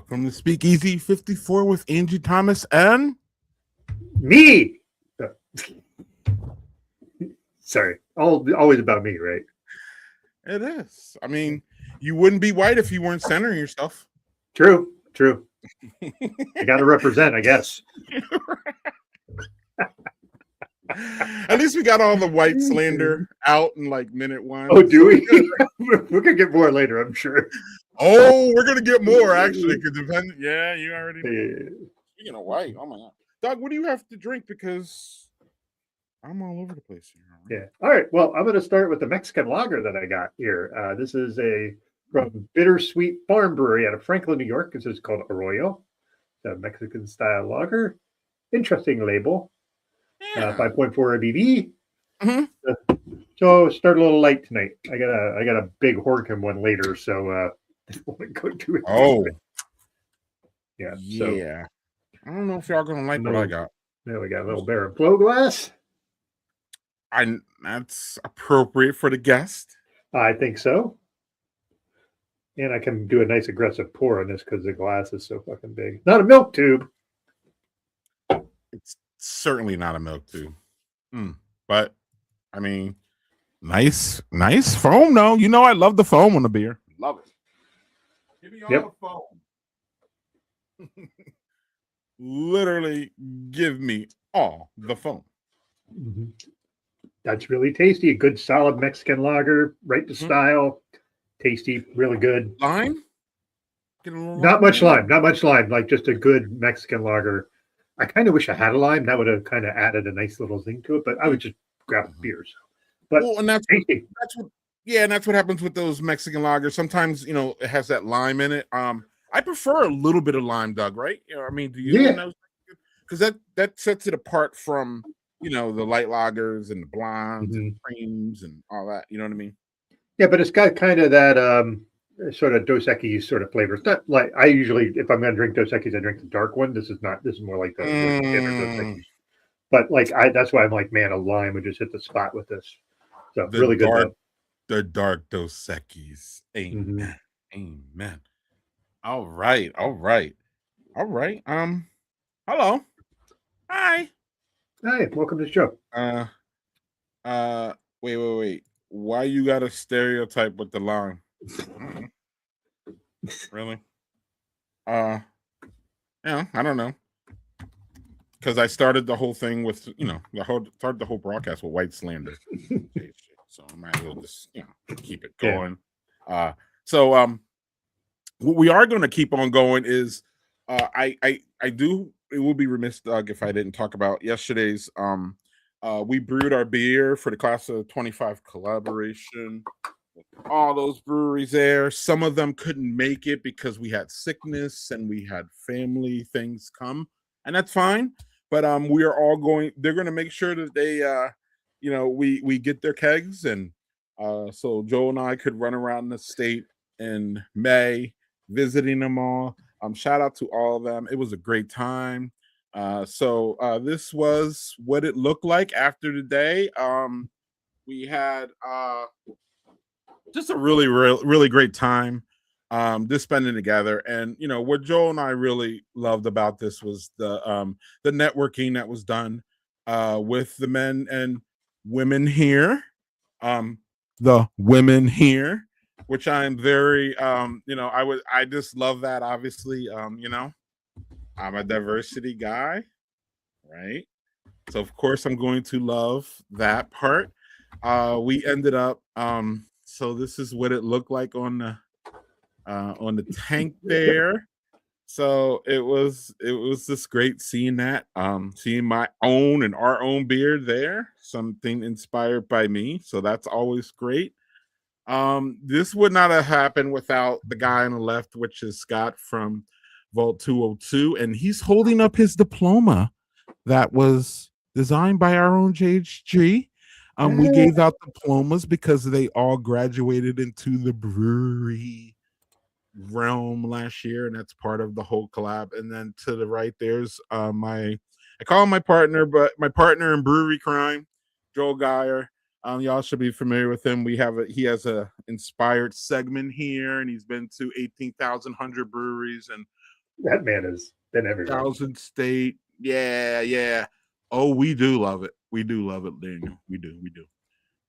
Welcome to SpeakEasy 54 with Angie Thomas and me. Sorry, always about me, right? It is. I mean, you wouldn't be white if you weren't centering yourself. True. I got to represent, I guess. At least we got all the white slander out in like minute one. Oh, do we? We're gonna get more later, I'm sure. Oh, we're gonna get more actually. Because yeah, you already know. Speaking of white, oh my god, Doug, what do you have to drink? Because I'm all over the place here. Yeah. All right. Well, I'm going to start with the Mexican lager that I got here. This is from Bittersweet Farm Brewery out of Franklin, New York. This is called Arroyo, the Mexican style lager. Interesting label. 5.4 ABV. Mm-hmm. So start a little light tonight. I got a big Horkham one later, so I won't go to it. Oh. Yeah. Yeah. I don't know if y'all gonna like what I got. There we got a little Baron Flow glass. That's appropriate for the guest. I think so. And I can do a nice aggressive pour on this because the glass is so fucking big. Not a milk tube. It's certainly not a milk tube. But I mean, nice foam. No, you know I love the foam on the beer. Love it. Give me all the foam. Literally, give me all the foam. Mm-hmm. That's really tasty. A good solid Mexican lager, right to style. Tasty, really good. Lime? Not much lime. Like just a good Mexican lager. I kind of wish I had a lime. That would have kind of added a nice little zing to it, but I would just grab a beer. But and that's what happens with those Mexican lagers. Sometimes, it has that lime in it. I prefer a little bit of lime, Doug, right? I mean, do you know? Because that sets it apart from the light lagers and the blondes and creams and all that. You know what I mean? Yeah, but it's got kind of that sort of Dos Equis sort of flavor. It's not like I usually, if I'm going to drink Dos Equis, I drink the dark one. This is more like the standard Dos Equis. But that's why I'm like, man, a lime would just hit the spot with this. So really good. The dark Dos Equis. Amen. Amen. All right. Hello. Hi. Hi, welcome to the show. Wait. Why you got a stereotype with the lime? Really? I don't know. Because I started the whole thing with, started the whole broadcast with white slander. So I might as well just, keep it going. Yeah. What we are going to keep on going is it will be remiss, Doug, if I didn't talk about yesterday's we brewed our beer for the class of 25 collaboration. All those breweries there. Some of them couldn't make it because we had sickness and we had family things come, and that's fine. But we are all going. They're going to make sure that they, we get their kegs, and so Joe and I could run around the state in May, visiting them all. Shout out to all of them. It was a great time. So this was what it looked like after the day. We had just a really, really great time just spending together. And what Joel and I really loved about this was the networking that was done with the men and women here. The women here, which I'm very I just love that. Obviously, I'm a diversity guy, right? So of course I'm going to love that part. We ended up so this is what it looked like on the tank there. So it was just great seeing that, seeing my own and our own beard there, something inspired by me. So that's always great. This would not have happened without the guy on the left, which is Scott from Vault 202, and he's holding up his diploma that was designed by our own JHG. We gave out diplomas because they all graduated into the brewery realm last year, and that's part of the whole collab. And then to the right, there's I call him my partner, but my partner in brewery crime, Joel Geyer. Y'all should be familiar with him. He has a inspired segment here, and he's been to 18,000 breweries and That man has been everywhere. 1,000 state. Yeah, yeah. Oh, we do love it. We do love it, Daniel. We do.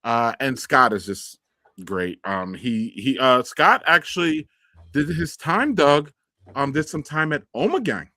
And Scott is just great. He Scott actually did his time, Doug. Did some time at Omegang.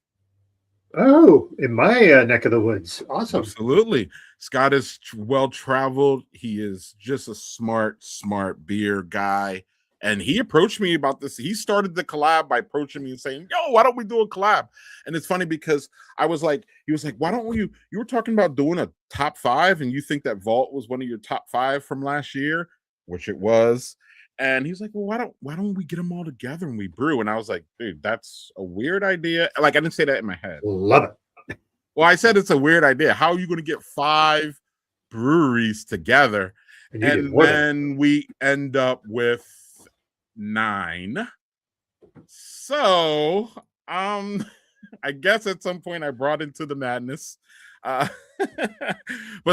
Oh, in my neck of the woods. Awesome. Absolutely. Scott is well traveled. He is just a smart beer guy. And he approached me about this. He started the collab by approaching me and saying, "Yo, why don't we do a collab?" And it's funny because I was like, he was like, "Why don't you were talking about doing a top 5 and you think that Vault was one of your top 5 from last year, which it was." And he's like, "Well, why don't we get them all together and we brew?" And I was like, "Dude, that's a weird idea." Like I didn't say that in my head. Love it. Well, I said it's a weird idea. How are you going to get 5 breweries together? And then we end up with 9. So, I guess at some point I brought into the madness. But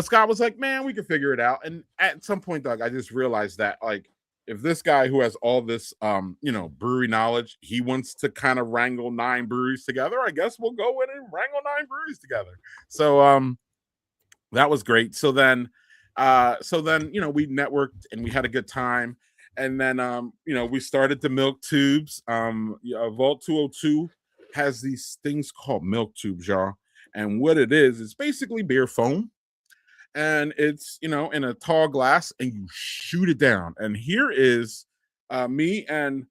Scott was like, "Man, we can figure it out." And at some point, Doug, I just realized that like if this guy who has all this brewery knowledge, he wants to kind of wrangle 9 breweries together, I guess we'll go in and wrangle 9 breweries together. So that was great. So then we networked and we had a good time. And then we started the milk tubes. Vault 202 has these things called milk tubes, y'all. And what it is basically beer foam. And it's in a tall glass and you shoot it down. And here is me and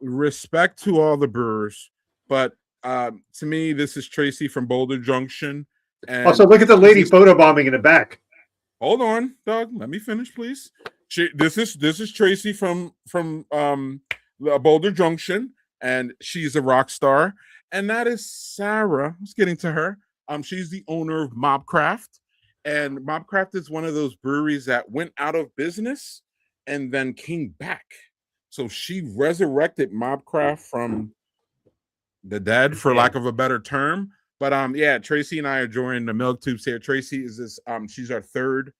respect to all the brewers, but to me this is Tracy from Boulder Junction. And also look at the lady photobombing in the back. Hold on, Doug, let me finish, please. This is Tracy from Boulder Junction, and she's a rock star. And that is Sarah. I was getting to her. She's the owner of Mobcraft. And Mobcraft is one of those breweries that went out of business and then came back. So she resurrected Mobcraft from the dead, for lack of a better term. But Tracy and I are joining the milk tubes here. Tracy is this she's our third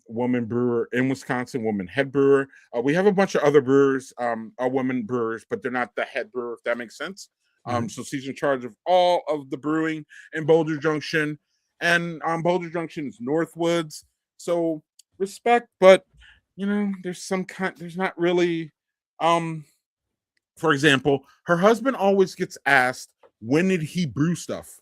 woman brewer in Wisconsin, woman head brewer. We have a bunch of other brewers, are women brewers, but they're not the head brewer, if that makes sense. So she's in charge of all of the brewing in Boulder Junction. And Boulder Junction is Northwoods. So respect, but there's not really for example, her husband always gets asked, when did he brew stuff?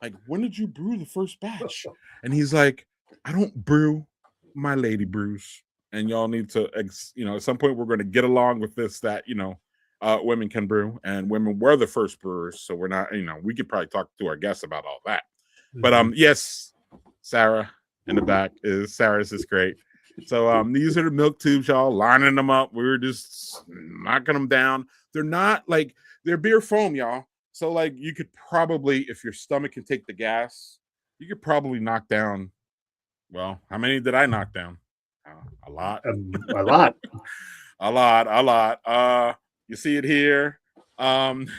Like, when did you brew the first batch? And he's like, I don't brew, my lady brews. And y'all need to, at some point we're going to get along with this, that, women can brew and women were the first brewers. So we're not, we could probably talk to our guests about all that. But yes, Sarah in the back Sarah's is great. So these are the milk tubes, y'all, lining them up. We were just knocking them down. They're not like, they're beer foam, y'all. So like you could probably, if your stomach can take the gas, you could probably knock down. Well, how many did I knock down? A lot. A lot. a lot. You see it here. And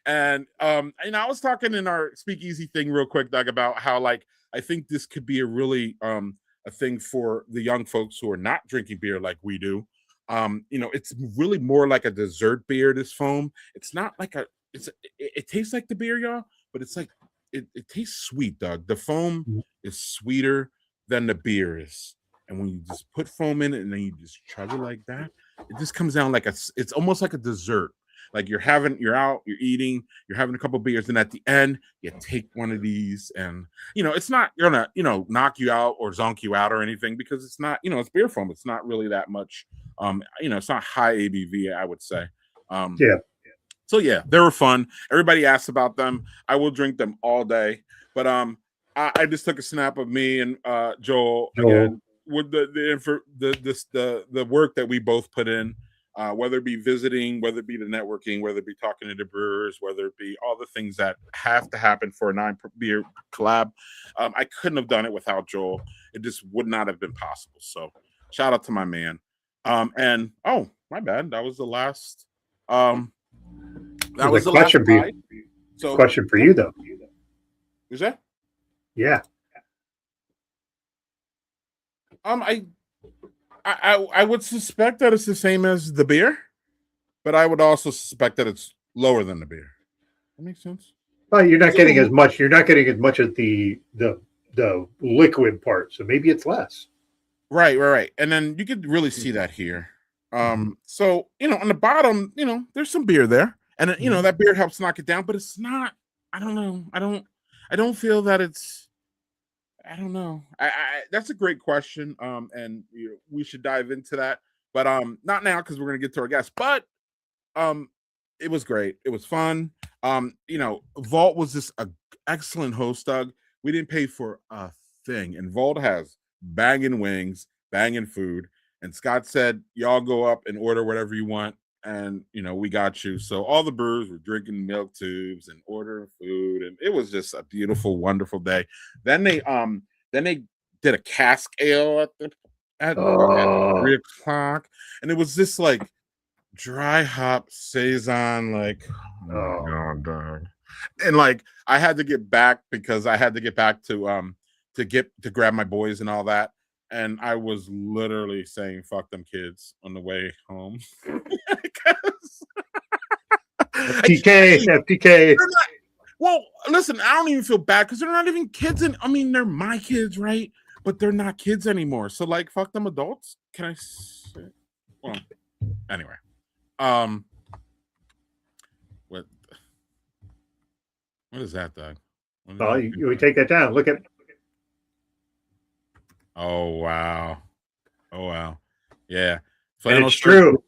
I was talking in our SpeakEasy thing real quick, Doug, about how like I think this could be a really a thing for the young folks who are not drinking beer like we do. It's really more like a dessert beer, this foam. It's not like it tastes like the beer, y'all, but it's like it tastes sweet, Doug. The foam is sweeter than the beer is. And when you just put foam in it and then you just chug it like that, it just comes down like it's almost like a dessert. Like you're out, you're eating, you're having a couple beers, and at the end, you take one of these, and it's not gonna knock you out or zonk you out or anything, because it's not, it's beer foam. It's not really that much. It's not high ABV, I would say. Yeah. So yeah, they were fun. Everybody asks about them. I will drink them all day. But I just took a snap of me and Joel again with the work that we both put in, whether it be visiting, whether it be the networking, whether it be talking to the brewers, whether it be all the things that have to happen for a 9 beer collab. I couldn't have done it without Joel. It just would not have been possible. So shout out to my man. And oh, my bad. That was the last. That was the last slide. So question for you though. Is that? Yeah. I would suspect that it's the same as the beer, but I would also suspect that it's lower than the beer. That makes sense. Well, you're not getting as much. You're not getting as much of the liquid part, so maybe it's less. Right. And then you could really see that here. So on the bottom, there's some beer there, and that beer helps knock it down, but it's not. I don't know. I don't feel that it's. I don't know. That's a great question. And we should dive into that, but not now because we're gonna get to our guests. But it was great. It was fun. Vault was just an excellent host, Doug. We didn't pay for a thing, and Vault has banging wings, banging food. And Scott said, y'all go up and order whatever you want. And, we got you. So all the brewers were drinking milk tubes and ordering food. And it was just a beautiful, wonderful day. Then they did a cask ale at 3:00. And it was just like dry hop Saison, like, oh my God. And like, I had to get back because I had to get back to grab my boys and all that. And I was literally saying, fuck them kids on the way home. FTK. Well, listen, I don't even feel bad because they're not even kids. They're my kids, right? But they're not kids anymore. So, like, fuck them adults. Can I say? Well, anyway. What is that, Doug? Oh, you take that down. Look at. Oh wow. Yeah. It's true.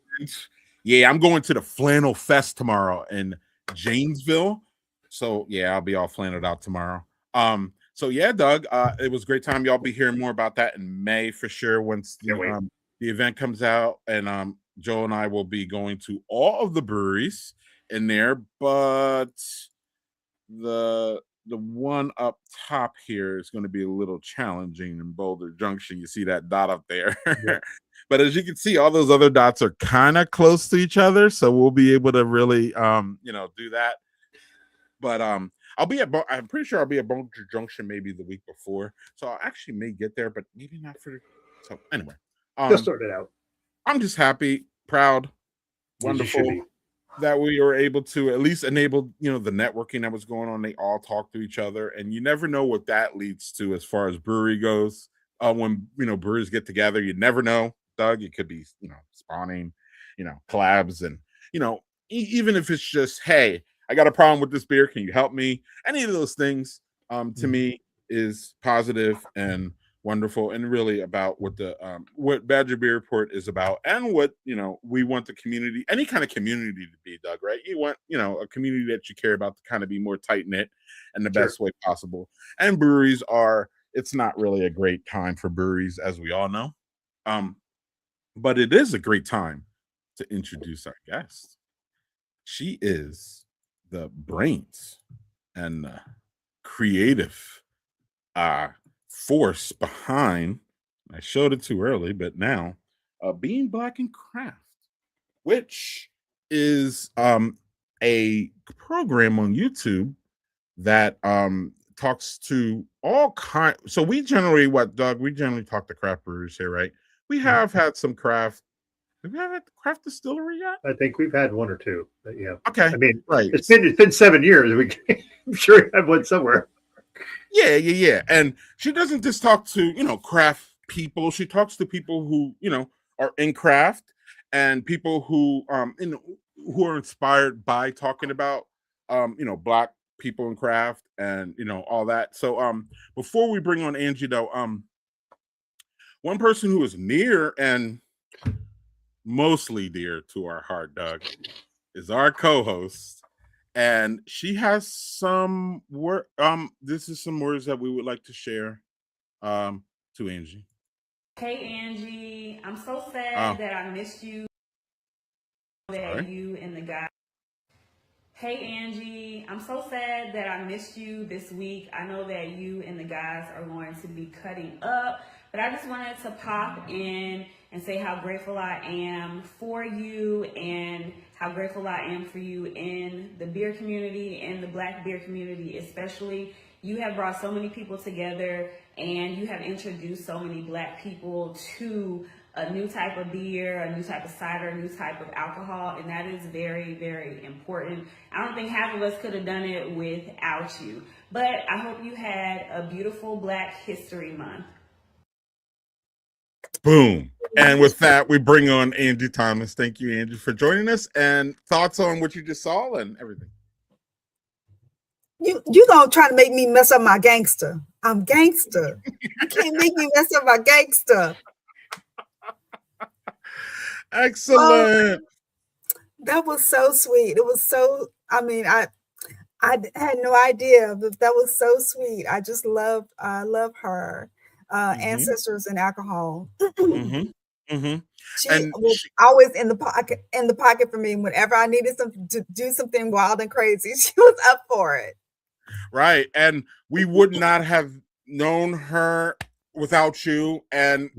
Yeah, I'm going to the Flannel Fest tomorrow in Janesville. So yeah, I'll be all flanneled out tomorrow. So yeah, Doug, it was a great time. Y'all be hearing more about that in May for sure once the event comes out. And Joe and I will be going to all of the breweries in there, but the one up top here is going to be a little challenging in Boulder Junction. You see that dot up there. Yeah. But as you can see, all those other dots are kind of close to each other. So we'll be able to really, do that. But I'm pretty sure I'll be at Boulder Junction maybe the week before. So I actually may get there, but maybe not for. So anyway. Just sort it out. I'm just happy, proud, wonderful that we were able to at least enable, the networking that was going on. They all talk to each other, and you never know what that leads to as far as brewery goes. When brewers get together, you never know, Doug. It could be spawning, collabs, and even if it's just, hey, I got a problem with this beer, can you help me? Any of those things, to me, is positive and wonderful, and really about what the what Badger Beer Report is about, and what we want the community, any kind of community, to be, Doug. Right? You want a community that you care about to kind of be more tight knit in the best way possible. And breweries are. It's not really a great time for breweries, as we all know, but it is a great time to introduce our guest. She is the brains and the creative force behind, I showed it too early, but now Being Black and Craft, which is a program on YouTube that talks to all kinds. So we generally talk to craft brewers here, right? We have had some craft. Have we had craft distillery yet? I think we've had one or two. But yeah. Okay. Right. It's been 7 years. I'm sure we have one somewhere. Yeah. And she doesn't just talk to, craft people. She talks to people who, are in craft, and people who, who are inspired by talking about Black people in craft and all that. So before we bring on Angie though, one person who is near and mostly dear to our heart, Doug, is our co-host, and she has some word. This is some words that we would like to share to Angie. Hey Angie, I'm so Oh, sad that I missed you. That sorry. you and the guy. Hey Angie, I'm so sad that I missed you this week. I know that you and the guys are going to be cutting up, but I just wanted to pop in and say how grateful I am for you and how grateful I am for you in the beer community and the Black beer community, especially. You have brought so many people together and you have introduced so many Black people to a new type of beer, a new type of cider, a new type of alcohol, and that is very, very important. I don't think half of us could have done it without you. But I hope you had a beautiful Black History Month. Boom. And with that, we bring on Angie Thomas. Thank you, Angie, for joining us. And thoughts on what you just saw and everything. You gonna try to make me mess up my gangster. I'm gangster. You can't make me mess up my gangster. Excellent. That was so sweet. It was so, I mean, I had no idea, but that was so sweet. I just love her. Ancestors and alcohol. She was always in the pocket for me whenever I needed to do something wild and crazy. She was up for it. Right. And we would not have known her without you. And,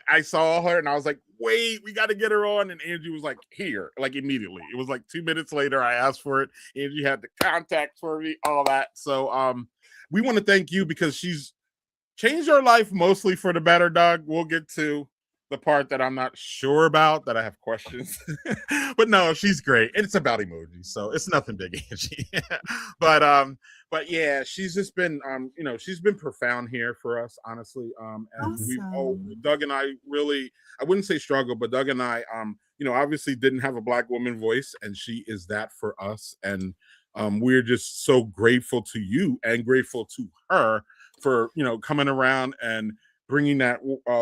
I saw her and I was like, wait, we got to get her on. And Angie was like, here, like immediately. It was like 2 minutes later. I asked for it. Angie had the contact for me, all that. So we want to thank you because she's changed our life mostly for the better, Doug. We'll get to the part that I'm not sure about, that I have questions. But no, she's great. And it's about emojis. So it's nothing big, Angie. But yeah, she's just been she's been profound here for us, honestly. And Doug and I really, I wouldn't say struggle, but Doug and I obviously didn't have a Black woman voice, and she is that for us. And we're just so grateful to you and grateful to her for coming around and bringing that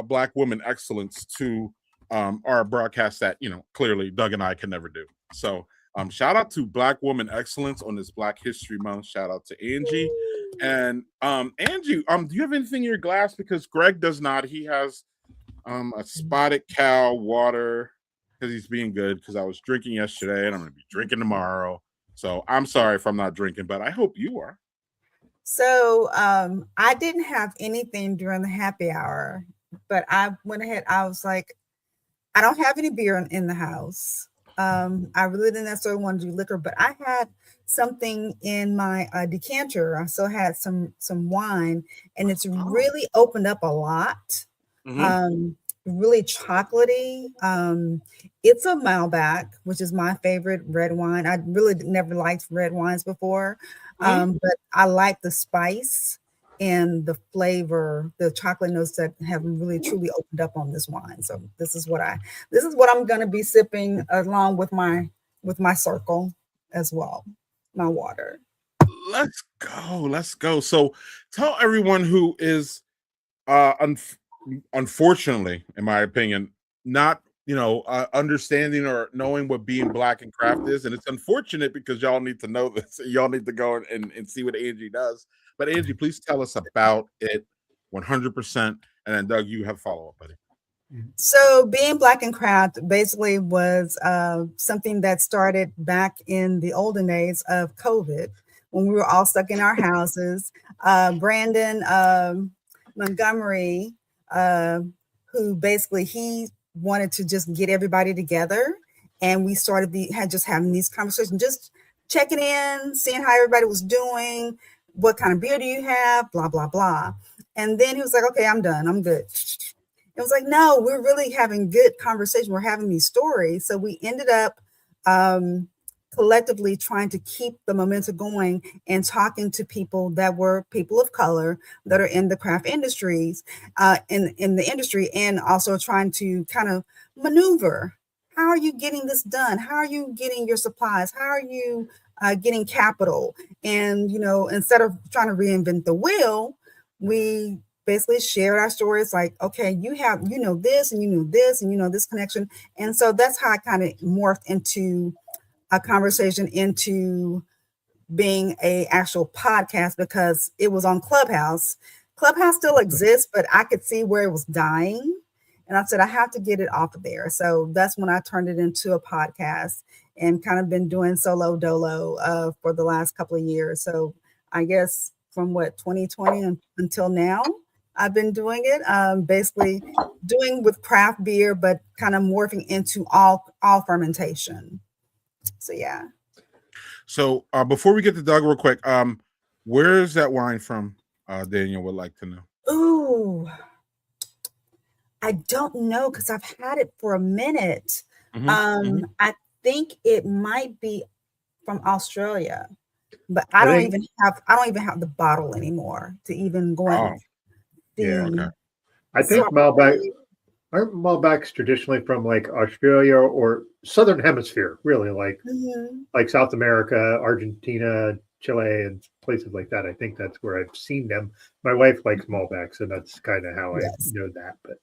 Black woman excellence to our broadcast that clearly Doug and I can never do. So shout out to Black woman excellence on this Black History Month. Shout out to Angie. And Angie, do you have anything in your glass? Because Greg does not. He has a Spotted Cow water because he's being good, because I was drinking yesterday and I'm going to be drinking tomorrow. So I'm sorry if I'm not drinking, but I hope you are. So I didn't have anything during the happy hour, but I went ahead. I was like, I don't have any beer in the house. I really didn't necessarily want to do liquor, but I had something in my decanter. I still had some wine, and it's really opened up a lot. Really chocolatey. It's a Malbec, which is my favorite red wine. I really never liked red wines before. But I like the spice and the flavor, the chocolate notes that have really truly opened up on this wine. So this is what I'm going to be sipping along with my circle as well, my water. Let's go. So tell everyone who is unfortunately, in my opinion, not understanding or knowing what being Black in craft is. And it's unfortunate because y'all need to know this. Y'all need to go and see what Angie does. But Angie, please tell us about it 100%. And then Doug, you have follow-up, buddy. So being Black in craft basically was something that started back in the olden days of COVID, when we were all stuck in our houses. Brandon Montgomery, who basically he wanted to just get everybody together, and we started having these conversations, just checking in, seeing how everybody was doing, what kind of beer do you have, blah blah blah. And then he was like, okay, I'm done, I'm good. It was like, no, we're really having good conversation, we're having these stories. So we ended up collectively trying to keep the momentum going and talking to people that were people of color that are in the craft industries, in the industry, and also trying to kind of maneuver how are you getting this done? How are you getting your supplies? How are you getting capital? And, instead of trying to reinvent the wheel, we basically shared our stories like, okay, this and this and this connection. And so that's how I kind of morphed into a conversation into being a actual podcast, because it was on Clubhouse. Clubhouse still exists, but I could see where it was dying. And I said, I have to get it off of there. So that's when I turned it into a podcast and kind of been doing solo dolo for the last couple of years. So I guess from 2020 until now, I've been doing it, basically doing with craft beer, but kind of morphing into all fermentation. So, yeah. So before we get to Doug real quick, where is that wine from? Daniel would like to know. Ooh, I don't know, because I've had it for a minute. I think it might be from Australia, but I don't even have the bottle anymore to even go and see. Yeah, okay. I think Malbec's traditionally from like Australia or Southern Hemisphere, really, like South America, Argentina, Chile, and places like that. I think that's where I've seen them. My wife likes Malbecs, and that's kind of how I know that. But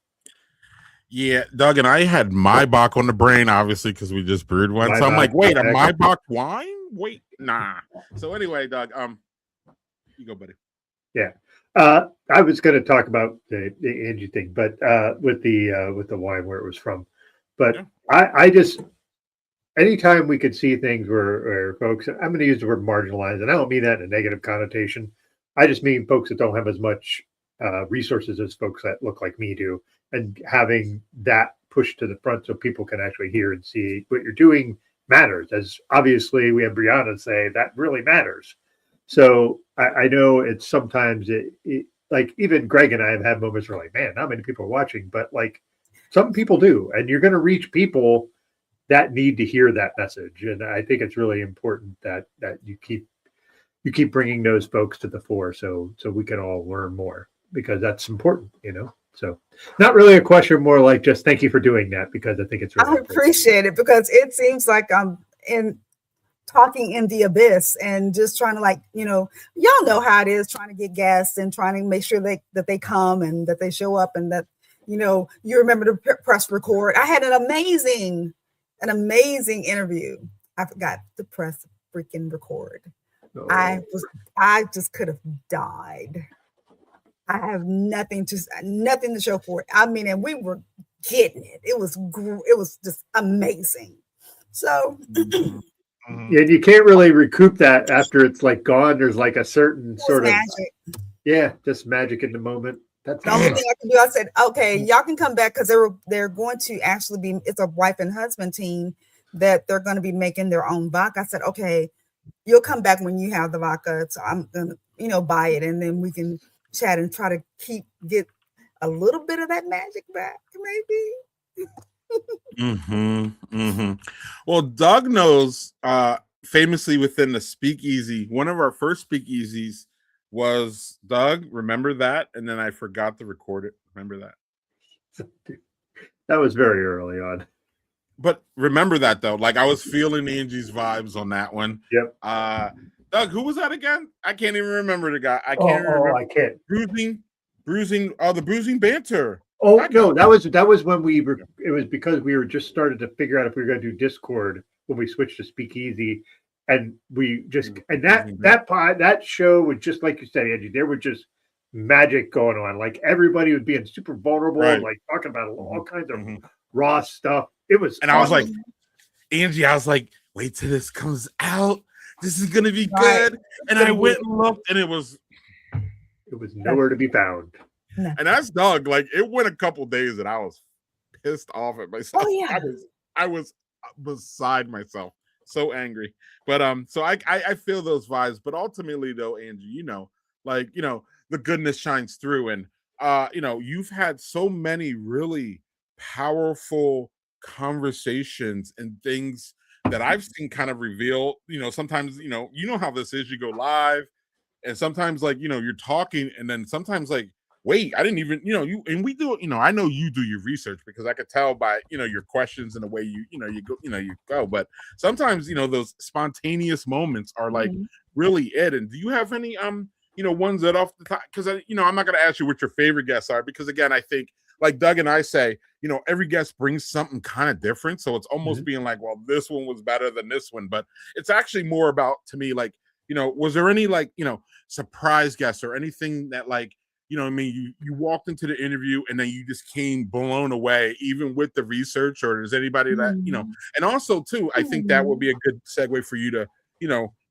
yeah, Doug and I had Maibach on the brain, obviously, because we just brewed one. So I'm like, wait, a Maibach wine? Wait, nah. So anyway, Doug, you go, buddy. Yeah. I was going to talk about the Angi thing, but with the wine, where it was from. But I just, anytime we could see things where folks, I'm going to use the word marginalized, and I don't mean that in a negative connotation. I just mean folks that don't have as much resources as folks that look like me do, and having that pushed to the front so people can actually hear and see what you're doing matters. As obviously we have Brianna say that really matters. So I know it's sometimes it like even Greg and I have had moments where like, man, not many people are watching, but like some people do, and you're going to reach people that need to hear that message. And I think it's really important that you keep bringing those folks to the fore, so we can all learn more, because that's important, So not really a question, more like just thank you for doing that, because I think it's really important. Appreciate it, because it seems like I'm talking in the abyss and just trying to y'all know how it is, trying to get guests and trying to make sure that they come and that they show up and that, you remember to press record. I had an amazing interview. I forgot to press freaking record. Oh. I just could have died. I have nothing to show for it. I mean, and we were getting it. It was just amazing. So yeah, you can't really recoup that after it's like gone. There's like a certain sort magic. Just magic in the moment. That's the only thing I can do. I said, okay, y'all can come back, because they're going to actually be, it's a wife and husband team that they're going to be making their own vodka. I said, okay, you'll come back when you have the vodka. So I'm gonna, buy it, and then we can chat and try to get a little bit of that magic back, maybe. Well, Doug knows famously within the SpeakEasy, one of our first SpeakEasies was, Doug, remember that? And then I forgot to record it. Remember that? That was very early on. But remember that, though. Like, I was feeling Angie's vibes on that one. Yep. Doug, who was that again? I can't even remember the guy. I can't remember. I can't. Bruising. Oh, the Bruising Banter. Oh, no, that was when it was because we were just started to figure out if we were going to do Discord when we switched to SpeakEasy, and we just, and that show was just like you said, Angie, there was just magic going on. Like everybody was being super vulnerable, and like talking about all kinds of raw stuff. It was, and awesome. I was like, Angie, wait till this comes out. This is going to be good. And I went and looked, and it was nowhere to be found. No. And that's Doug. Like, it went a couple days and I was pissed off at myself. Oh, yeah. I was beside myself, so angry. But so I feel those vibes. But ultimately, though, Angie, the goodness shines through. And you've had so many really powerful conversations and things that I've seen kind of reveal. Sometimes you know how this is. You go live, and sometimes you're talking, and then sometimes wait, I didn't even, you, and we do, I know you do your research because I could tell by, your questions and the way you go. But sometimes, those spontaneous moments are like Mhm. really it. And do you have any, ones that off the top? Because I'm not going to ask you what your favorite guests are, because again, I think like Doug and I say, every guest brings something kind of different. So it's almost being like, well, this one was better than this one. But it's actually more about, to me, like, was there any like, surprise guests or anything that like, I mean, you walked into the interview and then you just came blown away, even with the research, or is anybody that, Mm. and also too, I think that would be a good segue for you to,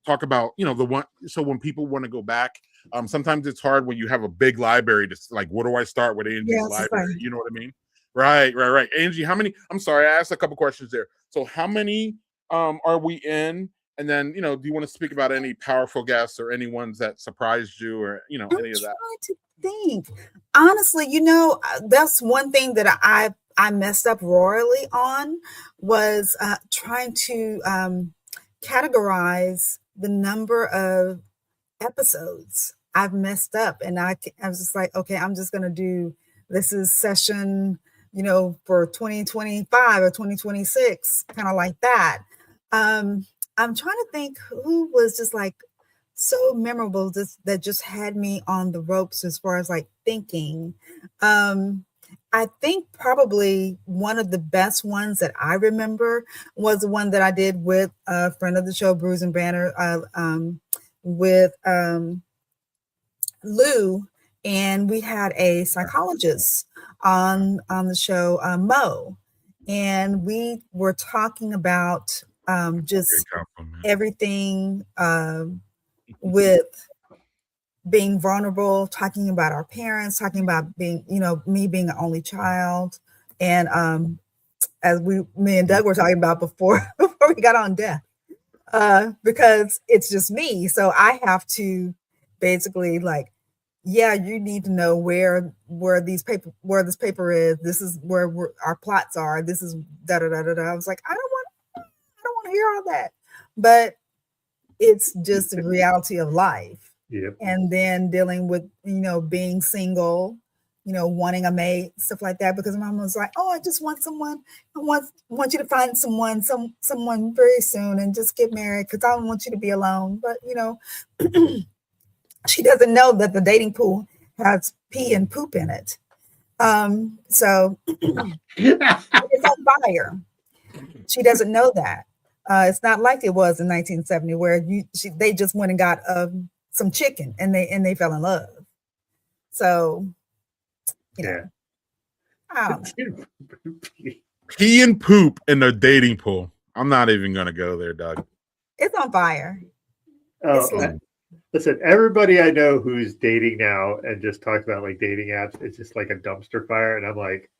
talk about, the one, so when people want to go back, sometimes it's hard when you have a big library to like, what do I start with Angie's Yes, it's library? like, You know what I mean? Right. Angie, how many, I'm sorry, I asked a couple questions there. So how many are we in? And then, do you want to speak about any powerful guests or any ones that surprised you or, I'm any of that? trying to think. Honestly, that's one thing that I messed up royally on was trying to categorize the number of episodes. I've messed up, and I was just like, okay, I'm just gonna do, this is session, for 2025 or 2026, kind of like that. I'm trying to think who was just like so memorable, that just had me on the ropes as far as like thinking. I think probably one of the best ones that I remember was the one that I did with a friend of the show, Bruce and Banner, with Lou, and we had a psychologist on the show, Mo, and we were talking about just everything, with being vulnerable, talking about our parents, talking about being, me being an only child, and as me and Doug were talking about before before we got on death, because it's just me, so I have to basically like, yeah, you need to know where this paper is. This is where our plots are. This is da da da da da. I was like, I don't want to hear all that, but it's just the reality of life. Yep. And then dealing with, being single, wanting a mate, stuff like that, because mom was like, oh, I just want someone. I want you to find someone very soon and just get married, because I don't want you to be alone. But, she doesn't know that the dating pool has pee and poop in it. So it's on fire. She doesn't know that. It's not like it was in 1970 where they just went and got some chicken and they fell in love. So, Yeah. I don't know. Pee and poop in the dating pool. I'm not even gonna go there, Doug. It's on fire. Listen, everybody I know who's dating now and just talks about like dating apps, it's just like a dumpster fire. And I'm like,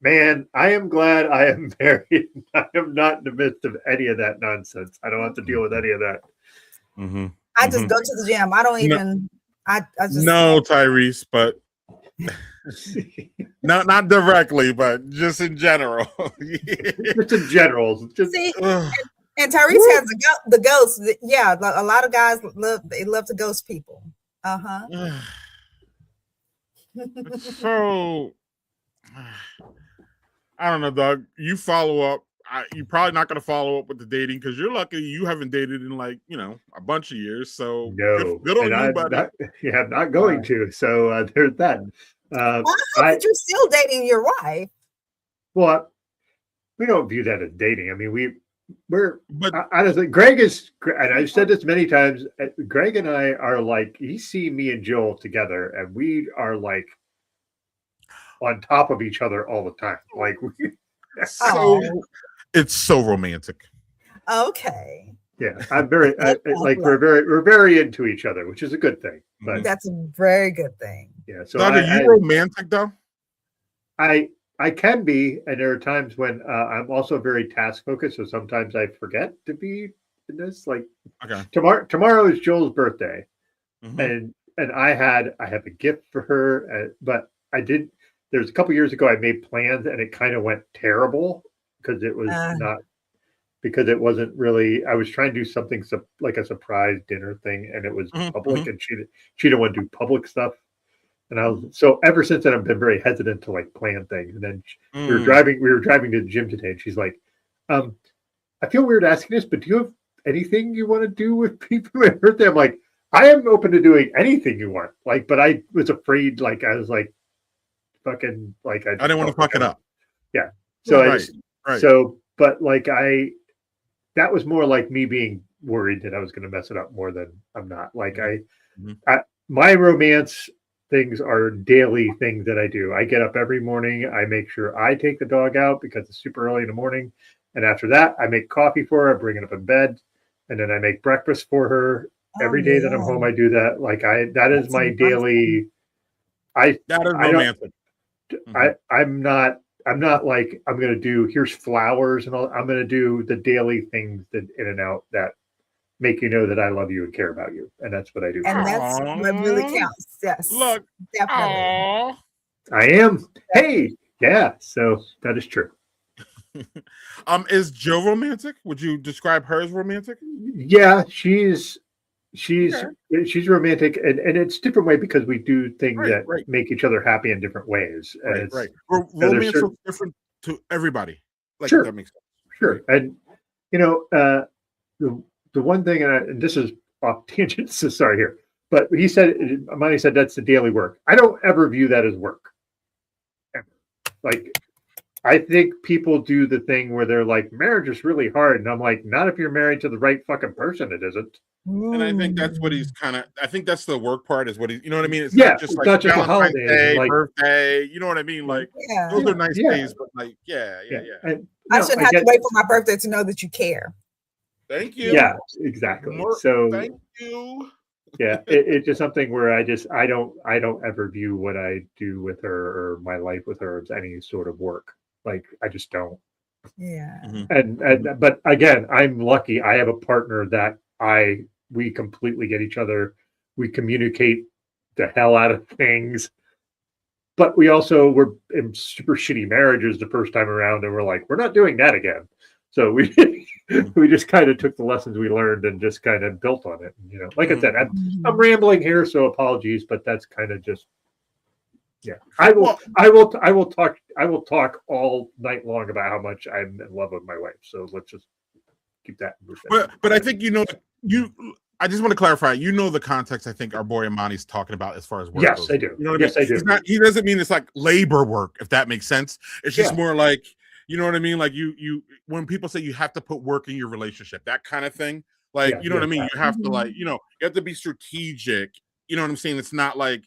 man, I am glad I am married. I am not in the midst of any of that nonsense. I don't have to deal with any of that. Mm-hmm. I just go to the gym. I don't even. I just no, Tyrese, but not directly, but just in general. Just in general. Just, see, and Tyrese has the ghost. Yeah, a lot of guys love to ghost people. So I don't know, Doug. You follow up. You're probably not going to follow up with the dating because you're lucky you haven't dated in like a bunch of years. So no, good on you, buddy. I'm not going to. So there's that. But you're still dating your wife. Well, we don't view that as dating. I mean, we're honestly, Greg is, and I've said this many times. Greg and I are like, you see me and Joel together, and we are like on top of each other all the time. Like, it's so romantic. Okay. Yeah, I'm very we're very into each other, which is a good thing. But that's a very good thing. Yeah. So Doug, are you romantic though? I can be, and there are times when I'm also very task focused. So sometimes I forget to be in this. Like, okay, tomorrow is Joel's birthday, and I have a gift for her, but I did. There was a couple years ago I made plans, and it kind of went terrible because it was not. Because it wasn't really, I was trying to do something like a surprise dinner thing, and it was public, and she didn't want to do public stuff. And I was so ever since then I've been very hesitant to like plan things. And then we were driving to the gym today, and she's like, I feel weird asking this, but do you have anything you want to do with people for my birthday? I'm like, I am open to doing anything you want. Like, but I was afraid, like I was like fucking like I didn't want to fuck it up. Yeah. So right. But like that was more like me being worried that I was going to mess it up more than I'm not. Like my romance things are daily things that I do. I get up every morning. I make sure I take the dog out because it's super early in the morning. And after that, I make coffee for her. I bring it up in bed. And then I make breakfast for her. Every day that I'm home, I do that. Like that is my daily. That is romantic. I'm not like I'm going to do here's flowers and all. I'm going to do the daily things that in and out that make you know that I love you and care about you, and that's what I do. And that's what really counts. Yes, look, definitely. I am. Hey, yeah. So that is true. Is Jill romantic? Would you describe her as romantic? Yeah, she's romantic, and it's a different way because we do things that make each other happy in different ways. And Romance is different to everybody. Like sure, that makes sense. Sure. And the one thing, and this is off tangent, so sorry here, but Monty said that's the daily work. I don't ever view that as work. Ever. Like, I think people do the thing where they're like, marriage is really hard. And I'm like, not if you're married to the right fucking person, it isn't. And I think that's what he's I think that's the work part is what you know what I mean? It's not just like not just Valentine's Day, like, birthday, you know what I mean? Like, those are nice days, but like, And, I shouldn't have to wait for my birthday to know that you care. Thank you. Yeah, exactly. So thank you. Yeah, it's just something where I don't ever view what I do with her or my life with her as any sort of work. Like, I just don't. Yeah. And but again, I'm lucky. I have a partner that we completely get each other. We communicate the hell out of things. But we also were in super shitty marriages the first time around, and we're like, we're not doing that again. So we just kind of took the lessons we learned and just kind of built on it. Like I said, I'm rambling here, so apologies, but that's kind of just I will talk all night long about how much I'm in love with my wife. So let's just keep that. But I think I just want to clarify. The context. I think our boy Amani's talking about as far as work. Yes, goes. I do. You know what I mean? He doesn't mean it's like labor work, if that makes sense. It's just more like, you know what I mean? Like you when people say you have to put work in your relationship, that kind of thing. Like, you know what I mean? You have to like, you have to be strategic. You know what I'm saying? It's not like,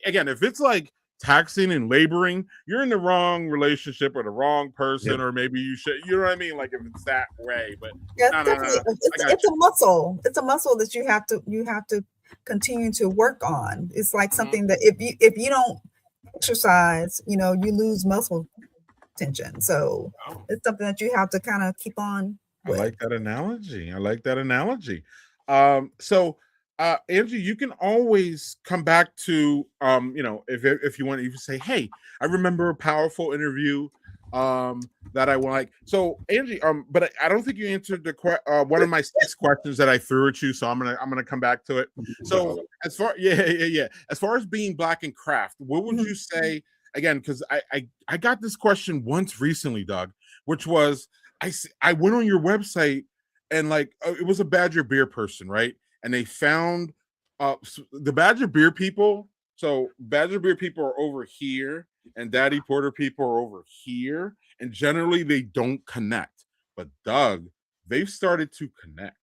again, if it's like taxing and laboring, you're in the wrong relationship with the wrong person, or maybe you should, you know what I mean? Like if it's that way, but it's a muscle. It's a muscle that you have to continue to work on. It's like something that if you don't exercise, you lose muscle tension. So it's something that you have to kind of keep on with. I like that analogy. So Angie, you can always come back to if you want to even say, hey, I remember a powerful interview that I like. So Angie, but I don't think you answered one of my 6 questions that I threw at you, so I'm gonna come back to it. So as far as far as being black in craft, what would you say? Again, because I got this question once recently, Doug, which was I went on your website and like it was a Badger Beer person, right? And they found the Badger Beer people. So Badger Beer people are over here, and Daddy Porter people are over here, and generally they don't connect. But Doug, they've started to connect.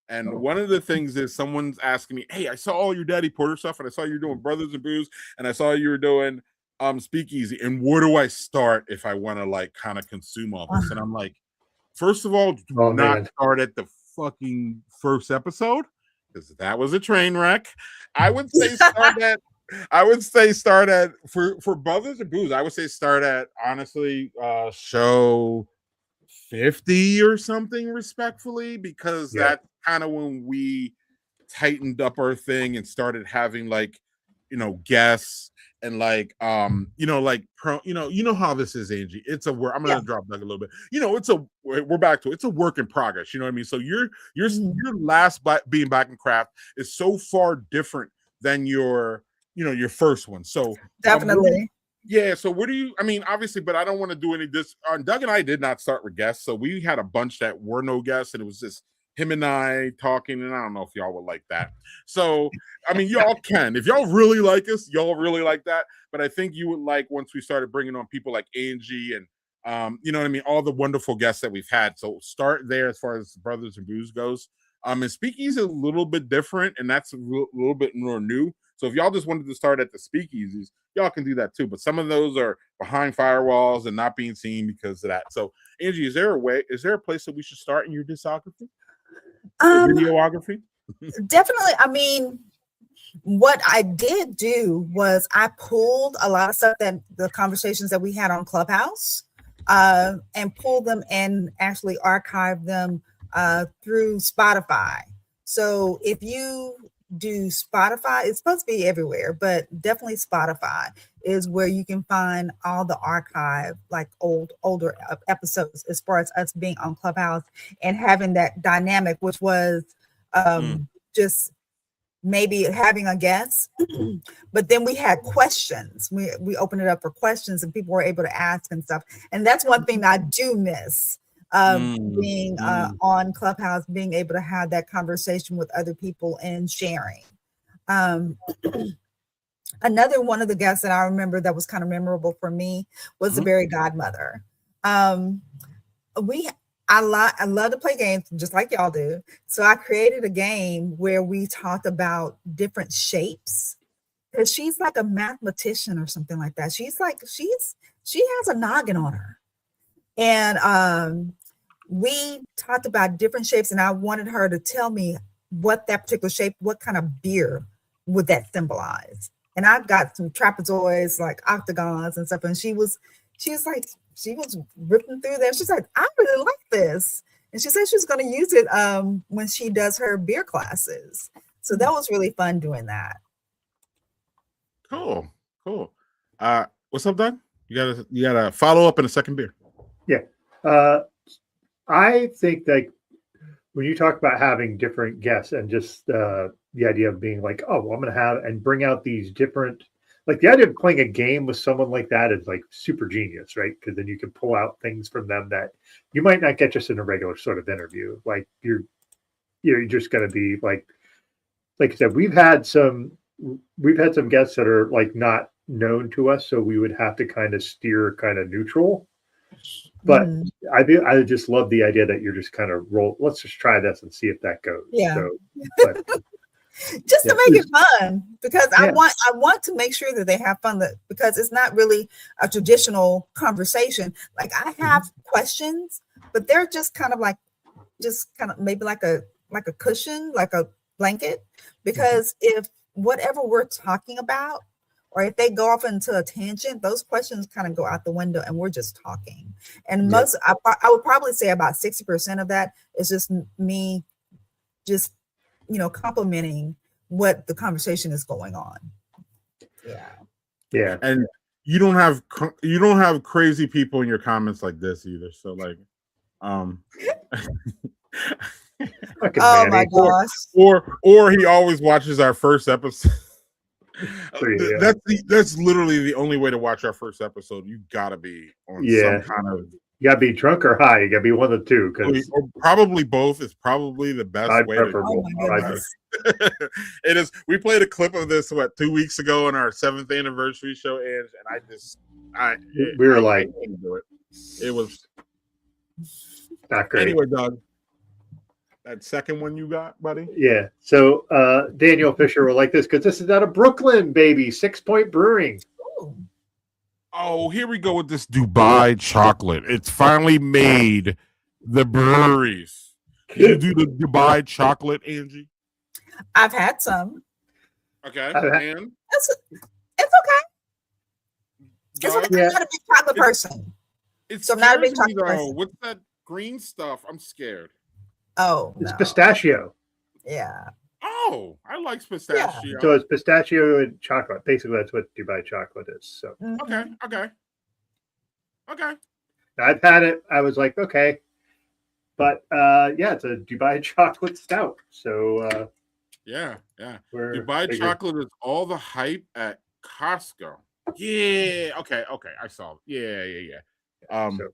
And one of the things is someone's asking me, hey, I saw all your Daddy Porter stuff, and I saw you doing Brothers and Booze, and I saw you were doing Speakeasy, and where do I start if I want to like kind of consume all this? And I'm like, first of all, do not start at the fucking first episode, because that was a train wreck. I would say start at for Brothers and Booze, I would say start at honestly show 50 or something, respectfully, because that's kind of when we tightened up our thing and started having like guests and like like how this is, Angie. It's a work. I'm gonna drop Doug a little bit. We're back to it's a work in progress. You know what I mean? So your last being back in craft is so far different than your your first one. So Definitely. yeah. So what do you? I mean, obviously, but I don't want to do any this. Doug and I did not start with guests, so we had a bunch that were no guests, and it was just him and I talking. And I don't know if y'all would like that. So I mean, y'all can if y'all really like us, y'all really like that. But I think you would like once we started bringing on people like Angie and you know what I mean, all the wonderful guests that we've had. So start there as far as Brothers and Booze goes. And Speakeasy is a little bit different, and that's a little bit more new. So if y'all just wanted to start at the Speakeasies, y'all can do that too. But some of those are behind firewalls and not being seen because of that. So Angie, is there a place that we should start in your discography? Videography? Definitely. I mean, what I did do was I pulled a lot of stuff that the conversations that we had on Clubhouse and pulled them and actually archived them through Spotify. So if you do Spotify, it's supposed to be everywhere, but definitely Spotify is where you can find all the archive, like older episodes, as far as us being on Clubhouse and having that dynamic, which was just maybe having a guest, but then we had questions. We opened it up for questions and people were able to ask and stuff. And that's one thing I do miss being on Clubhouse, being able to have that conversation with other people and sharing. Another one of the guests that I remember that was kind of memorable for me was the Berry Godmother. I love to play games just like y'all do. So I created a game where we talked about different shapes. Because she's like a mathematician or something like that. She has a noggin on her. And we talked about different shapes, and I wanted her to tell me what that particular shape, what kind of beer would that symbolize. And I've got some trapezoids, like octagons and stuff. And she was ripping through there. She's like, I really like this. And she said she's going to use it when she does her beer classes. So that was really fun doing that. Cool. What's up, Doug? You gotta follow up in a second beer. Yeah. I think that when you talk about having different guests and just the idea of being like, oh, well, I'm going to have and bring out these different, like the idea of playing a game with someone like that is like super genius, right? Because then you can pull out things from them that you might not get just in a regular sort of interview. Like you're just going to be like I said, we've had some guests that are like not known to us, so we would have to kind of steer kind of neutral. But I just love the idea that you're just kind of roll. Let's just try this and see if that goes. Yeah. So, but, just to make it fun, because I want to make sure that they have fun. Because it's not really a traditional conversation. Like I have questions, but they're just kind of maybe like a cushion, like a blanket. Because if whatever we're talking about, or if they go off into a tangent, those questions kind of go out the window and we're just talking. And I would probably say about 60% of that is just me just, complimenting what the conversation is going on. Yeah. Yeah. And you don't have crazy people in your comments like this either. So like, oh my gosh. Or he always watches our first episode. Yeah. That's literally the only way to watch our first episode. You gotta be on some kind of. You gotta be drunk or high. You gotta be one of the two. Or probably both is probably the best way. It is. We played a clip of this 2 weeks ago on our 7th anniversary show, and we were like, couldn't do it. It was not great. Anyway, Doug, that second one you got, buddy? Yeah. So Daniel Fisher will like this because this is out of Brooklyn, baby. 6 Point Brewing. Oh, here we go with this Dubai chocolate. It's finally made the breweries. Can you do the Dubai chocolate, Angie? I've had some. Okay. And it's okay. I'm not a big chocolate person. So I'm not a big chocolate person. What's that green stuff? I'm scared. Oh, it's pistachio. Yeah. Oh, I like pistachio. Yeah. So it's pistachio and chocolate. Basically, that's what Dubai chocolate is. So Okay. I've had it. I was like, okay, but it's a Dubai chocolate stout. So Yeah, yeah. We're Dubai bigger. chocolate is all the hype at Costco. Yeah. Okay. Okay. I saw it. Yeah. Yeah. Yeah. So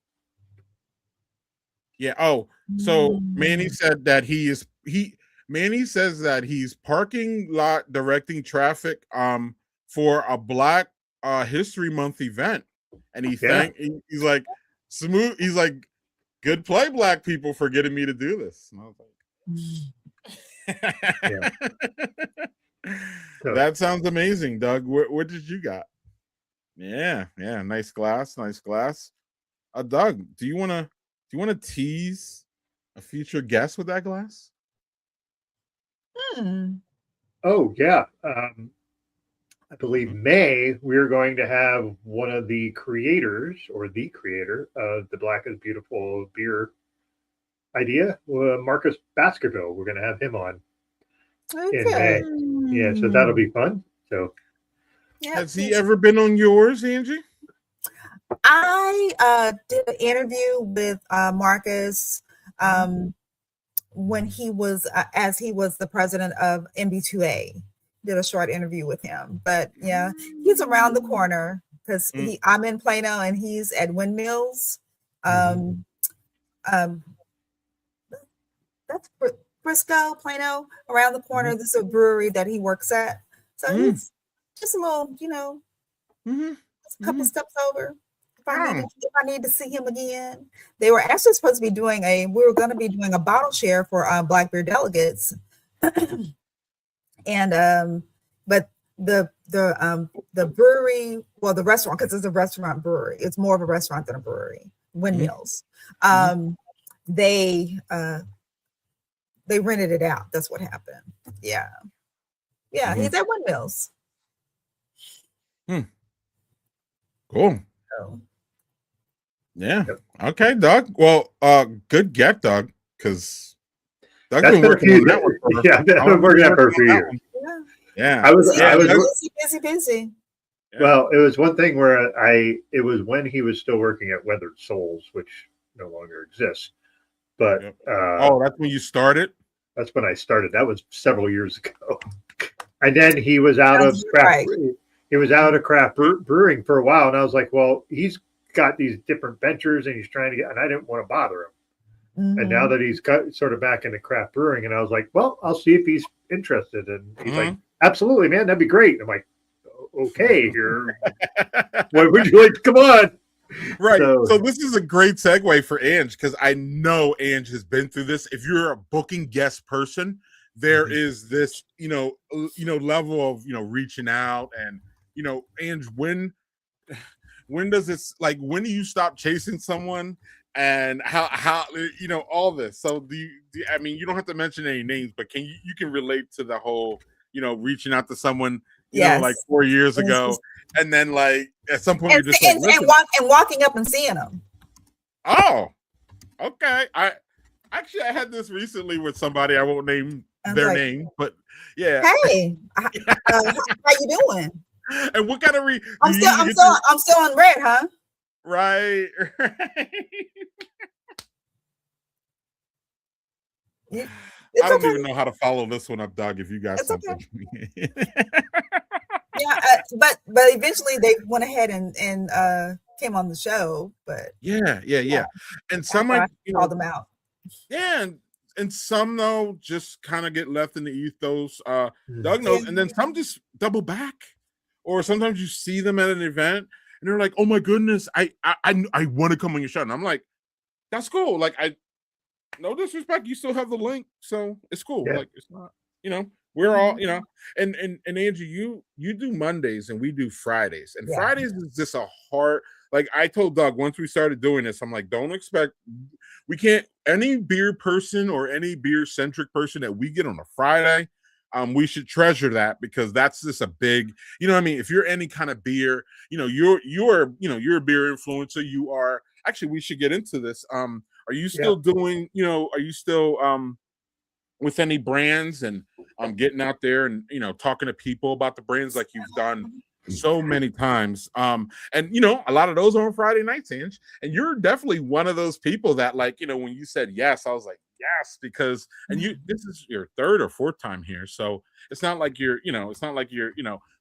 Yeah. Oh, so Manny Mm. said that Manny says that he's parking lot directing traffic for a Black History Month event. And he's like smooth, he's like, good play, Black people, for getting me to do this. And I was like, yeah. So that sounds amazing, Doug. What did you got? Yeah, yeah, nice glass, nice glass. Doug, do you want to tease a future guest with that glass? Hmm. oh yeah. I believe May, we're going to have one of the creators or the creator of the Black is Beautiful beer idea, Marcus Baskerville. We're going to have him on in May. Okay. Yeah, so that'll be fun. So Yep. Has he ever been on yours, Angie? I did an interview with Marcus when he was as he was the president of MB2A. Did a short interview with him, but yeah, he's around the corner because I'm in Plano and he's at Windmills. That's Frisco, Plano, around the corner. This is a brewery that he works at, so he's just a little, a couple steps over. If I need to see him again, they were actually supposed to be we were going to be doing a bottle share for Black Beer delegates. And but the brewery, well, the restaurant, because it's a restaurant brewery, it's more of a restaurant than a brewery. Windmills, they rented it out. That's what happened. Yeah, he's at Windmills. Cool. So. Yeah. Okay, Doug. Well, good get, Doug, because Doug's that's been working on that one. Yeah, I've been working on it for a few years. Yeah. I was busy. Yeah. Well, it was one thing where it was when he was still working at Weathered Souls, which no longer exists. But that's when you started? That's when I started. That was several years ago. And then he was out of craft. He was out of craft brewing for a while, and I was like, well, he's got these different ventures, and he's trying to get, and I didn't want to bother him. And now that he's sort of back into craft brewing, and I was like, well, I'll see if he's interested. And he's like, absolutely, man, that'd be great. I'm like, okay, here. What would you like to come on? Right. So this is a great segue for Ange, because I know Ange has been through this. If you're a booking guest person, there is this, level of, reaching out and, Ange, when does this, like, when do you stop chasing someone? And how all this. So I mean, you don't have to mention any names, but you can relate to the whole, reaching out to someone, like 4 years ago, and then like at some point you're just and walking up and seeing them. Oh, okay. I had this recently with somebody. I won't name their name, but yeah. Hey, how you doing? And what kind of I'm still on red, huh? Right. I don't even know how to follow this one up, Doug. If you got something. But eventually they went ahead and came on the show. But yeah. And some I called them out. Yeah, and some though just kind of get left in the ethos. Doug knows, and then some just double back, or sometimes you see them at an event. And they're like, "Oh my goodness, I want to come on your show." And I'm like, "That's cool." Like, no disrespect, you still have the link, so it's cool. Yeah. Like, it's not, we're all, and Angie, you do Mondays and we do Fridays, and Fridays is just a hard. Like I told Doug once we started doing this, I'm like, don't expect, we can't, any beer person or any beer centric person that we get on a Friday. We should treasure that, because that's just a big, what I mean? If you're any kind of beer, you're a beer influencer. You are, actually, we should get into this. Are you still doing, are you still with any brands and getting out there and, talking to people about the brands like you've done so many times? And, a lot of those are on Friday nights, Ange. And you're definitely one of those people that, like, when you said yes, I was like, yes, because and this is your third or fourth time here, so it's not like you're,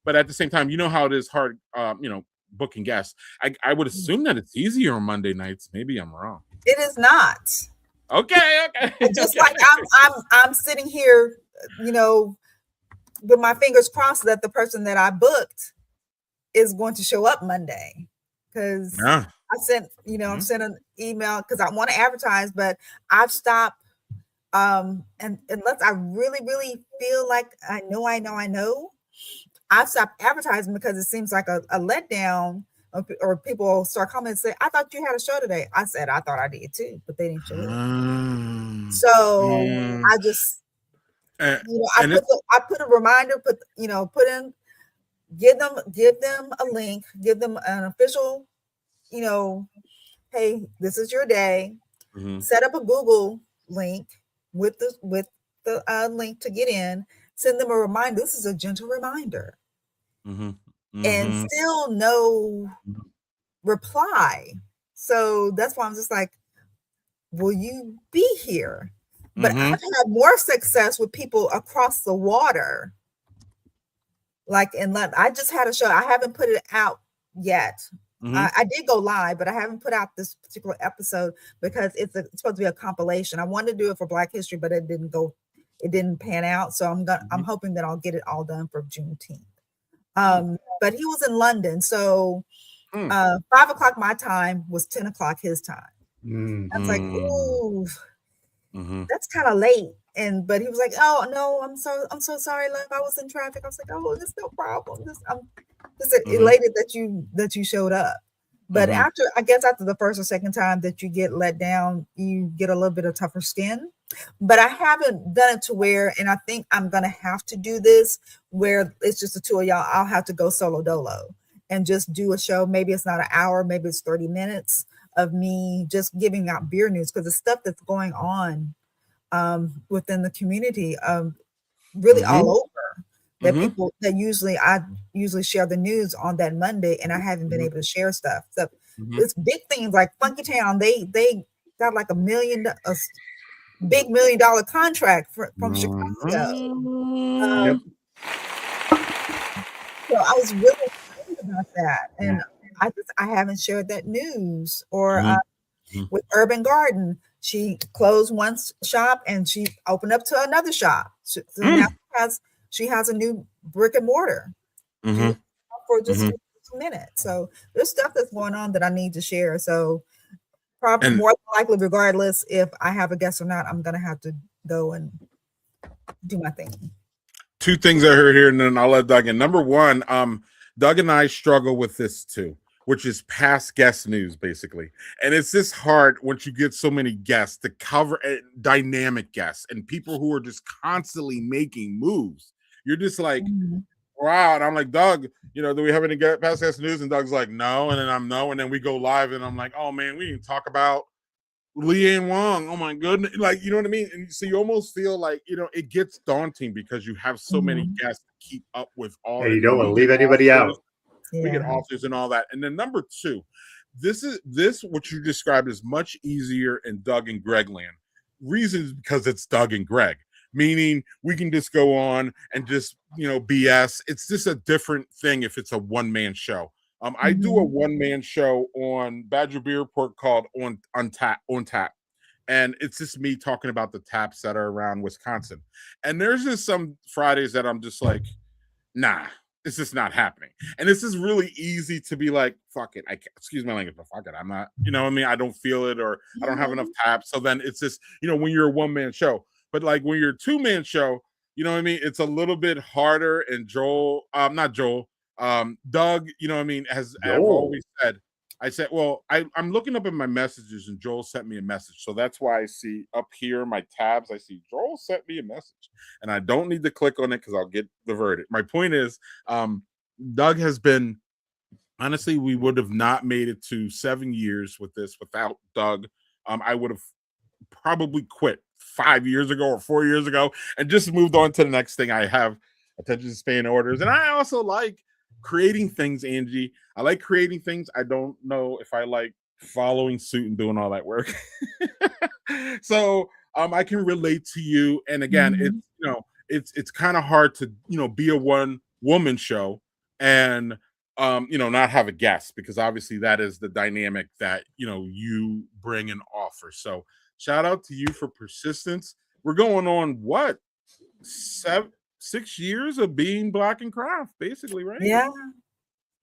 but at the same time, you know how it is hard, booking guests. I would assume that it's easier on Monday nights. Maybe I'm wrong. It is not. Okay. Just like I'm sitting here, with my fingers crossed that the person that I booked is going to show up Monday, because I sent an email because I want to advertise, but I've stopped. And unless I really, really feel like I know, I've stopped advertising because it seems like a letdown, or people start commenting and say, "I thought you had a show today." I said, "I thought I did too," but they didn't show up. So I just, I put a reminder, give them a link, give them an official, hey, this is your day. Set up a Google link with the link to get in. Send them a reminder. This is a gentle reminder. And still no reply. So that's why I'm just like, will you be here? But I've had more success with people across the water. Like in London, I just had a show. I haven't put it out yet. I did go live, but I haven't put out this particular episode because it's supposed to be a compilation. I wanted to do it for Black History, but it didn't pan out. So I'm hoping that I'll get it all done for Juneteenth. But he was in London, so 5:00 my time was 10:00 his time. I was like, ooh, that's kind of late. But he was like, "Oh no, I'm so sorry, love. I was in traffic." I was like, "Oh, there's no problem. I'm just elated that you showed up." But after the first or second time that you get let down, you get a little bit of tougher skin. But I haven't done it to where, and I think I'm gonna have to do this where it's just the two of y'all. I'll have to go solo dolo and just do a show. Maybe it's not an hour, maybe it's 30 minutes of me just giving out beer news, because the stuff that's going on within the community, really all over, that people that I usually share the news on that Monday, and I haven't been able to share stuff. So it's big things like Funky Town. They got like big $1 million contract from Chicago. So I was really excited about that, and I haven't shared that news. Or with Urban Garden, she closed one shop and she opened up to another shop. So now she has a new brick and mortar for just a minute. So there's stuff that's going on that I need to share. So probably more likely, regardless if I have a guest or not, I'm gonna have to go and do my thing. Two things I heard here, and then I'll let Doug in. Number one, Doug and I struggle with this too, which is past guest news, basically. And it's just hard once you get so many guests to cover dynamic guests and people who are just constantly making moves. You're just like, wow. And I'm like, Doug, do we have any past guest news? And Doug's like, no. And then I'm no. And then we go live and I'm like, oh man, we didn't talk about Leanne Wong. Oh my goodness. Like, you know what I mean? And so you almost feel like, it gets daunting because you have so many guests to keep up with all. You don't want to leave anybody out. We get authors and all that. And then number two, this what you described is much easier in Doug and Greg land. Reason is because it's Doug and Greg, meaning we can just go on and just BS. It's just a different thing if it's a one-man show. I do a one-man show on Badger Beer Report called on Tap, and it's just me talking about the taps that are around Wisconsin. And there's just some Fridays that I'm just like, nah, it's just not happening. And it's just really easy to be like, fuck it. Excuse my language, but fuck it. I'm not, I don't feel it, or I don't have enough taps. So then it's just, when you're a one-man show. But like when you're a two-man show, it's a little bit harder. And Doug, I've always said, I'm looking up in my messages and Joel sent me a message. So that's why I see up here in my tabs, I see Joel sent me a message, and I don't need to click on it because I'll get diverted. My point is, Doug has been, honestly, we would have not made it to 7 years with this without Doug. I would have probably quit 5 years ago or 4 years ago and just moved on to the next thing. I have attention span orders, and I also like creating things, Angie. I like creating things. I don't know if I like following suit and doing all that work. So I can relate to you. And again, it's it's kind of hard to be a one woman show and not have a guest, because obviously that is the dynamic that you bring and offer. So shout out to you for persistence. We're going on what 6 years of being Black and Craft, basically, right? Yeah.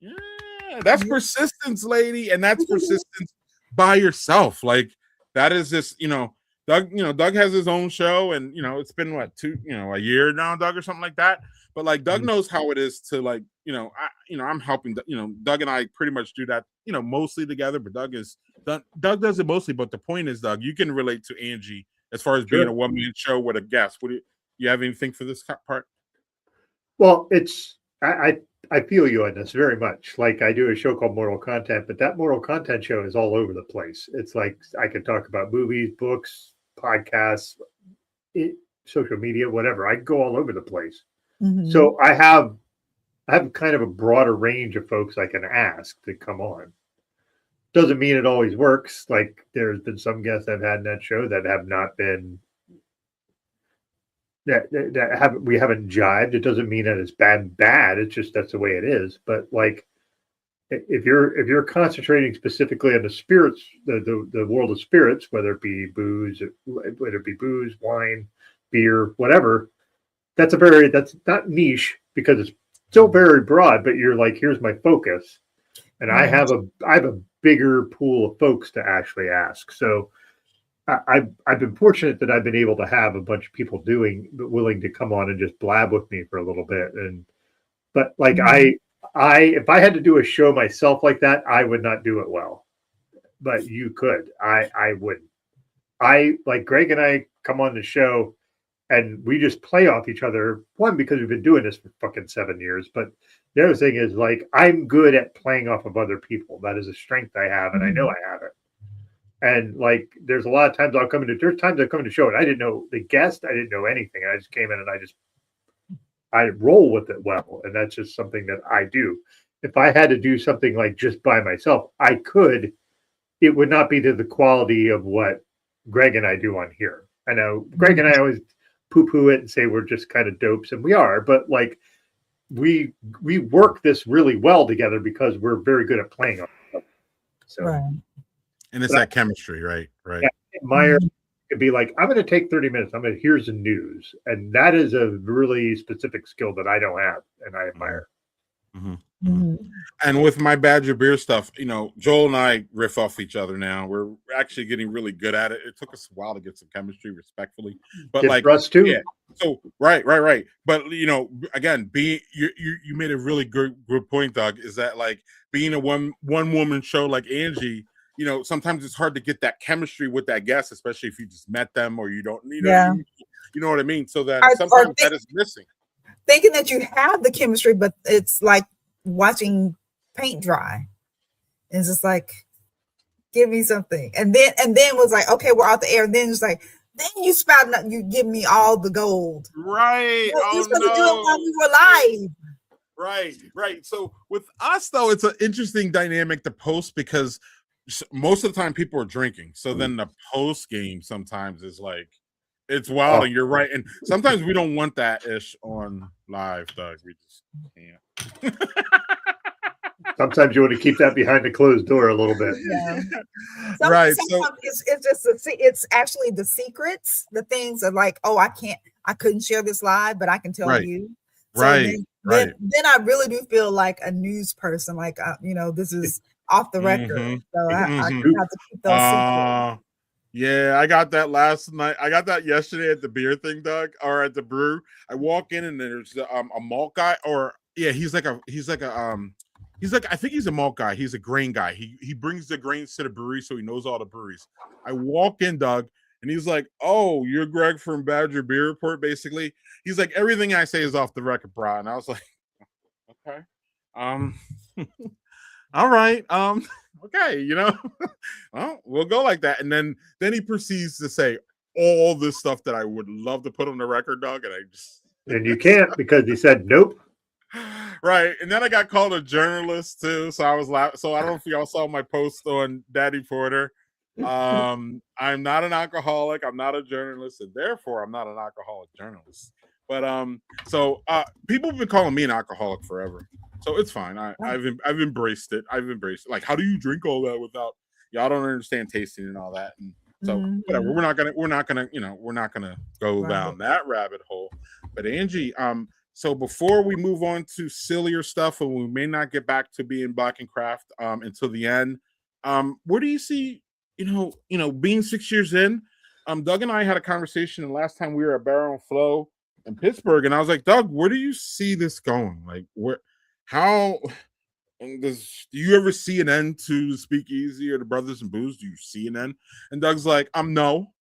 Yeah, that's persistence, lady, and that's persistence by yourself. Like that is just Doug has his own show, and it's been what a year now, Doug, or something like that. But like Doug knows how it is to like I'm helping Doug and I pretty much do that mostly together. But Doug does it mostly. But the point is, Doug, you can relate to Angi as far as being a one-man show with a guest. What do you have anything for this part? Well, I feel you on this very much. Like I do a show called Mortal Content, but that Mortal Content show is all over the place. It's like I could talk about movies, books, podcasts, social media, whatever. I go all over the place. Mm-hmm. So I have kind of a broader range of folks I can ask to come on. Doesn't mean it always works. Like there's been some guests I've had in that show that have not been we haven't jived. It doesn't mean that it's bad. It's just that's the way it is. But like if you're concentrating specifically on the spirits, the world of spirits, whether it be booze, wine, beer, whatever, that's not niche because it's still very broad, but you're like, here's my focus. And I have a bigger pool of folks to actually ask. So I've been fortunate that I've been able to have a bunch of people willing to come on and just blab with me for a little bit. But like if I had to do a show myself like that, I would not do it well. But you could. I wouldn't. Like Greg and I come on the show and we just play off each other. One, because we've been doing this for fucking 7 years. But the other thing is like I'm good at playing off of other people. That is a strength I have, and I know I have it. And like, there's a lot of times there's times I've come to show and I didn't know the guest, I didn't know anything. I just came in and I roll with it well. And that's just something that I do. If I had to do something like just by myself, I could. It would not be to the quality of what Greg and I do on here. I know Greg and I always poo-poo it and say we're just kind of dopes, and we are, but like we work this really well together because we're very good at playing on it. So Right. And it's that chemistry, right? Right. Yeah, Meyer could be like, I'm going to take 30 minutes. Here's the news. And that is a really specific skill that I don't have, and I admire. Mm-hmm. Mm-hmm. And with my Badger beer stuff, Joel and I riff off each other now. We're actually getting really good at it. It took us a while to get some chemistry, respectfully, but like for us too. Yeah. So right. But again, you made a really good point, Doug. Is that like being a one woman show like Angi? Sometimes it's hard to get that chemistry with that guest, especially if you just met them or you don't. You know what I mean. So then sometimes that is missing. Thinking that you have the chemistry, but it's like watching paint dry. It's just like, give me something, and then was like, okay, we're out the air. And then it's like, then you spout up, you give me all the gold. Right. You're supposed to do it while we were live. Right. So with us though, it's an interesting dynamic to post because most of the time people are drinking. So then the post game sometimes is like, it's wild, and you're right. And sometimes we don't want that ish on live, Doug. We just can't. Sometimes you want to keep that behind the closed door a little bit. Yeah. Right. So it's actually the secrets, the things are like, oh, I couldn't share this live, but I can tell you. So then I really do feel like a news person, like this is off the record. Mm-hmm. So I have to keep those secrets. Yeah, I got that last night. I got that yesterday at the beer thing, Doug, or at the brew. I walk in and there's a malt guy, he's like I think he's a malt guy. He's a grain guy. He brings the grains to the brewery, so he knows all the breweries. I walk in, Doug, and he's like, "Oh, you're Greg from Badger Beer Report." Basically, he's like, "Everything I say is off the record, bro." And I was like, "Okay, all right, okay, well, we'll go like that." And then he proceeds to say all this stuff that I would love to put on the record, Doug, and you can't because he said nope. Right. And then I got called a journalist too. So I was laughing. So I don't know if y'all saw my post on Daddy Porter. I'm not an alcoholic. I'm not a journalist, and therefore I'm not an alcoholic journalist. But so people have been calling me an alcoholic forever, so it's fine. I've embraced it. I've embraced it. Like, how do you drink all that without? Y'all don't understand tasting and all that. And so whatever. We're not gonna go down that rabbit hole. But Angie, so before we move on to sillier stuff, and we may not get back to being Black and Craft until the end, where do you see, being 6 years in? Doug and I had a conversation the last time we were at Barrel and Flow in Pittsburgh, and I was like, Doug, where do you see this going? Like, how do you ever see an end to the Speakeasy or the Brothers and Booze? Do you see an end? And Doug's like, no.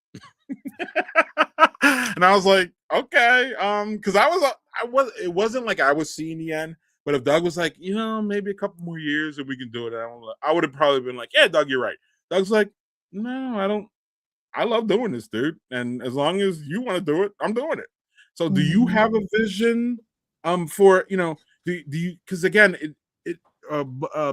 And I was like, okay, because it wasn't like I was seeing the end, but if Doug was like, maybe a couple more years and we can do it, I would have probably been like, yeah, Doug, you're right. Doug's like, no, I don't. I love doing this, dude, and as long as you want to do it, I'm doing it. So, do you have a vision, for do you? Because again,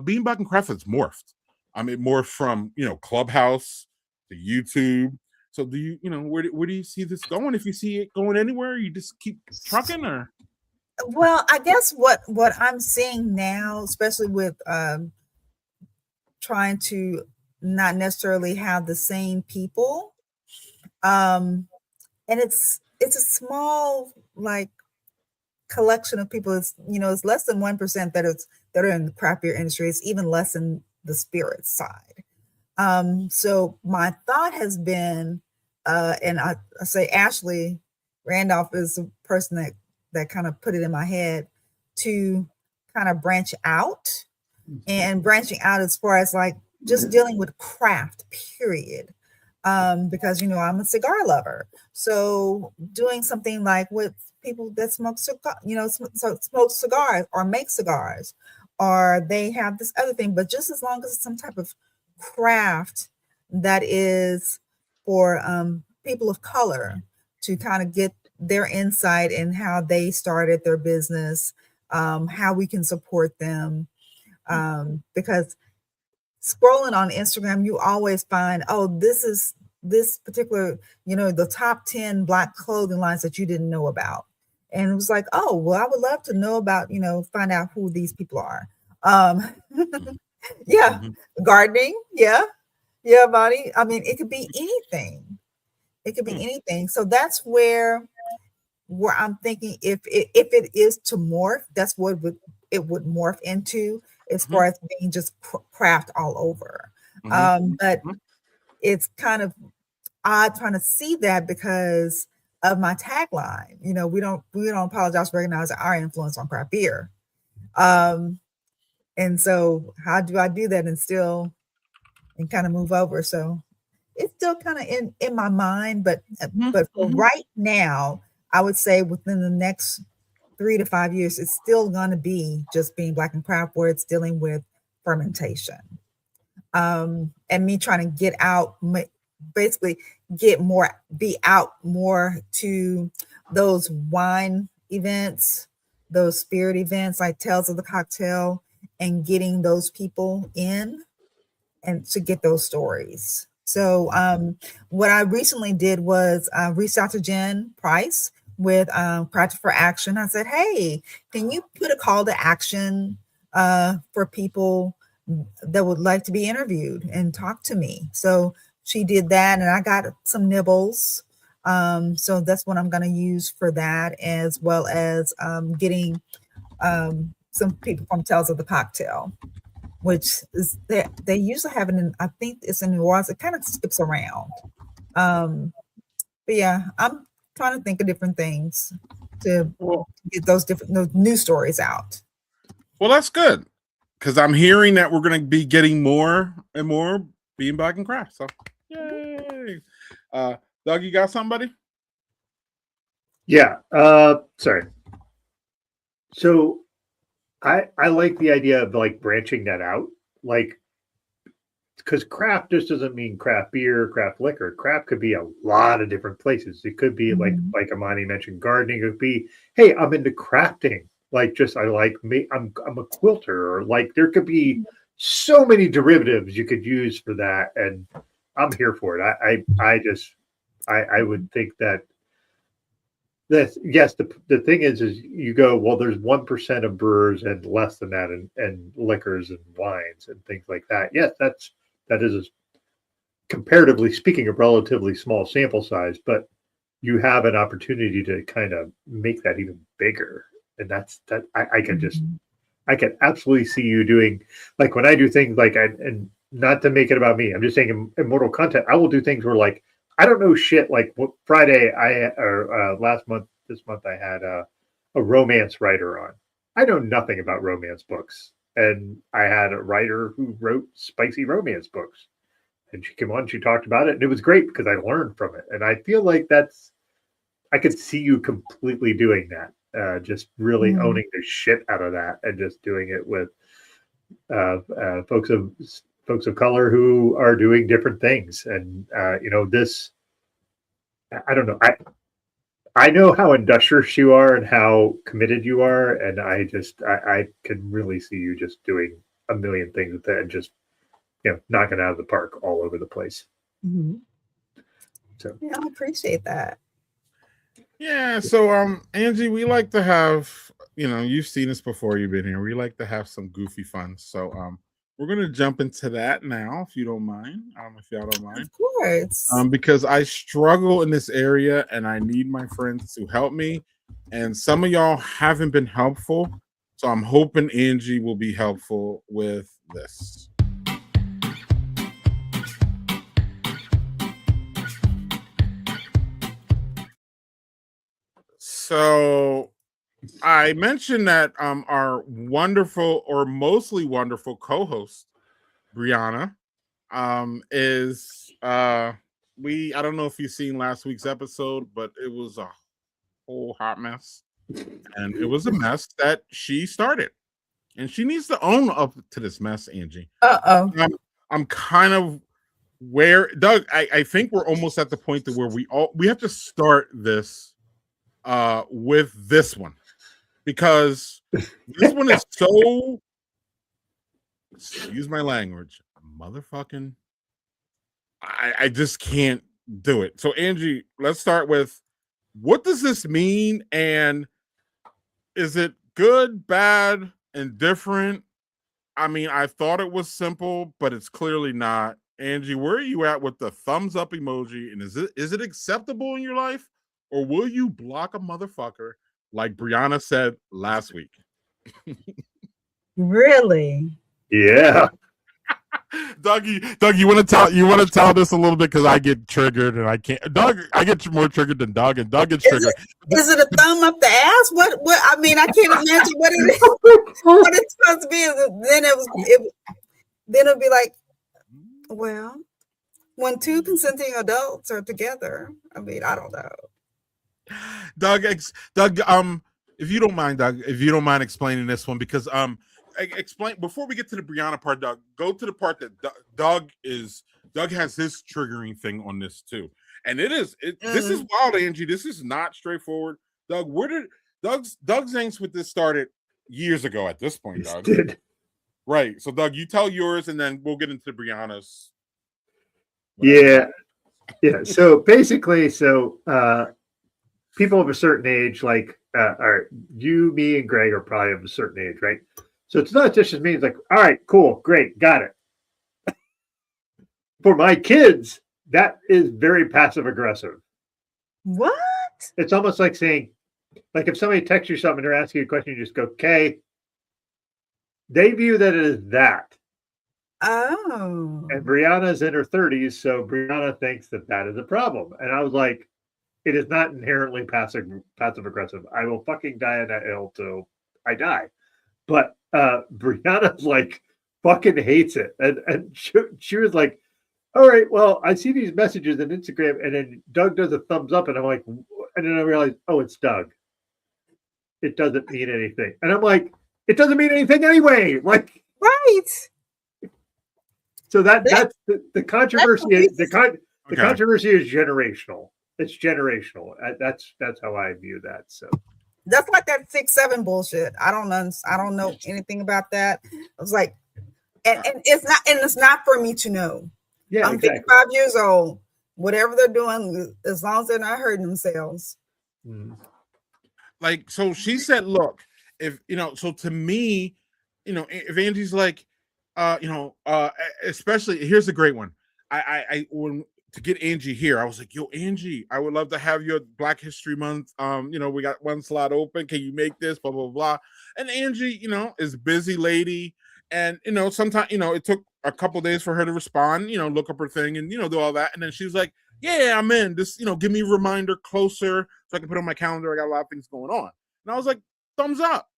being Black and Craft has morphed. I mean, morphed from Clubhouse to YouTube. So do you, where do you see this going? If you see it going anywhere, you just keep trucking, or? Well, I guess what I'm seeing now, especially with trying to not necessarily have the same people, and it's a small collection of people. It's it's less than 1% that are in the craft beer industry. It's even less in the spirit side. So my thought has been, and I say Ashley Randolph is the person that kind of put it in my head to kind of branch out, and branching out as far as just dealing with craft, period. Because I'm a cigar lover, so doing something like with people that smoke smoke cigars or make cigars, or they have this other thing, but just as long as it's some type of craft that is for people of color to kind of get their insight in how they started their business, how we can support them, because scrolling on Instagram, you always find, this particular, the top 10 Black clothing lines that you didn't know about. And it was like, oh, well, I would love to know about, find out who these people are. Yeah. Gardening. Yeah. Yeah, Bonnie. I mean, it could be anything. It could be anything. So that's where I'm thinking if it is to morph, that's what it would morph into, as far as being just craft all over. But it's kind of odd trying to see that because of my tagline. We don't apologize for recognizing our influence on craft beer. And so how do I do that and kind of move over? So it's still kind of in my mind, but for right now, I would say within the next 3 to 5 years, it's still going to be just being Black and Craft, where it's dealing with fermentation. And me trying to get out, basically be out more to those wine events, those spirit events like Tales of the Cocktail, and getting those people in and to get those stories. So what I recently did was reached out to Jen Price with Practice for Action. I said, hey, can you put a call to action for people that would like to be interviewed and talk to me? So she did that, and I got some nibbles. So that's what I'm going to use for that, as well as getting some people from Tales of the Cocktail, which is they usually have it in, I think it's in New Orleans. It kind of skips around. But yeah, I'm trying to think of different things to get those new stories out. Well, that's good, because I'm hearing that we're going to be getting more and more being Black and Craft. So, yay! Doug, you got somebody? Yeah. Sorry. So I like the idea of branching that out, because craft just doesn't mean craft beer, craft liquor. Craft could be a lot of different places. It could be like Amani mentioned, gardening. It could be, hey, I'm into crafting. I'm a quilter, or there could be so many derivatives you could use for that. And I'm here for it. I would think that yes, the thing is you go, well, there's 1% of brewers and less than that, and liquors and wines and things like that. Yes, that is comparatively speaking a relatively small sample size, but you have an opportunity to kind of make that even bigger. And that's that I can just I can absolutely see you doing, like when I do things like and not to make it about me, I'm just saying in Mortal Content, I will do things where like I don't know shit. Like Friday this month I had a romance writer on. I know nothing about romance books, and I had a writer who wrote spicy romance books, and she came on, she talked about it, and it was great because I learned from it. And I feel like I could see you completely doing that, just really owning the shit out of that, and just doing it with folks of color who are doing different things. And this, I don't know. I know how industrious you are and how committed you are, and I can really see you just doing a million things with that and just knocking it out of the park all over the place. Mm-hmm. So yeah, I appreciate that. Yeah, so Angie, we like to have, you've seen this before, you've been here. We like to have some goofy fun. So we're gonna jump into that now, if you don't mind. If y'all don't mind. Of course. Because I struggle in this area and I need my friends to help me. And some of y'all haven't been helpful. So I'm hoping Angie will be helpful with this. So I mentioned that our wonderful or mostly wonderful co-host Brianna is I don't know if you've seen last week's episode, but it was a whole hot mess, and it was a mess that she started, and she needs to own up to this mess. Angie, I'm kind of where Doug. I think we're almost at the point where we have to start this with this one, because this one is so, excuse my language, motherfucking, I just can't do it. So Angie, let's start with, what does this mean, and is it good, bad, indifferent? I mean, I thought it was simple, but it's clearly not. Angie, where are you at with the thumbs up emoji, and is it acceptable in your life? Or will you block a motherfucker like Brianna said last week? Really? Yeah. Doug, you want to tell this a little bit, because I get triggered and I can't. Doug, I get more triggered than Doug, and Doug gets triggered. Is it a thumb up the ass? What? I mean, I can't imagine what it is. What it's supposed to be. Then it'll be like, well, when two consenting adults are together. I mean, I don't know. Doug, if you don't mind, Doug, if you don't mind explaining this one, because explain before we get to the Brianna part. Doug, go to the part that Doug has his triggering thing on this too, and this is wild, Angie. This is not straightforward. Doug, where did Doug's angst with this started years ago at this point, Doug? Did. Right. So Doug, you tell yours, and then we'll get into Brianna's. Yeah. So basically, people of a certain age, like you, me, and Greg are probably of a certain age, right? So it's not just me. It's like, all right, cool, great, got it. For my kids, that is very passive aggressive. What? It's almost like saying, like if somebody texts you something, they're asking you a question, you just go, okay. They view that as that. Oh. And Brianna's in her 30s, so Brianna thinks that is a problem. And I was like, it is not inherently passive aggressive. I will fucking die on that hill till I die. But Brianna's like fucking hates it. And she was like, all right, well, I see these messages on Instagram, and then Doug does a thumbs up, and I'm like, and then I realized, oh, it's Doug. It doesn't mean anything. And I'm like, it doesn't mean anything anyway. Like, right. So that's the controversy. The controversy is generational. It's generational. That's how I view that. So that's like that 6'7" bullshit. I don't know anything about that. I was like, and it's not for me to know. Yeah, I'm exactly. 55 years old. Whatever they're doing, as long as they're not hurting themselves. Mm. Like, so she said, look, if so to me, if Angie's like, especially here's a great one. I when to get Angie here, I was like, yo, Angie, I would love to have you at Black History Month. We got one slot open. Can you make this? Blah, blah, blah. And Angie, is a busy lady. And sometimes, it took a couple days for her to respond, look up her thing and do all that. And then she was like, yeah, I'm in. Just, give me a reminder closer so I can put it on my calendar. I got a lot of things going on. And I was like, thumbs up,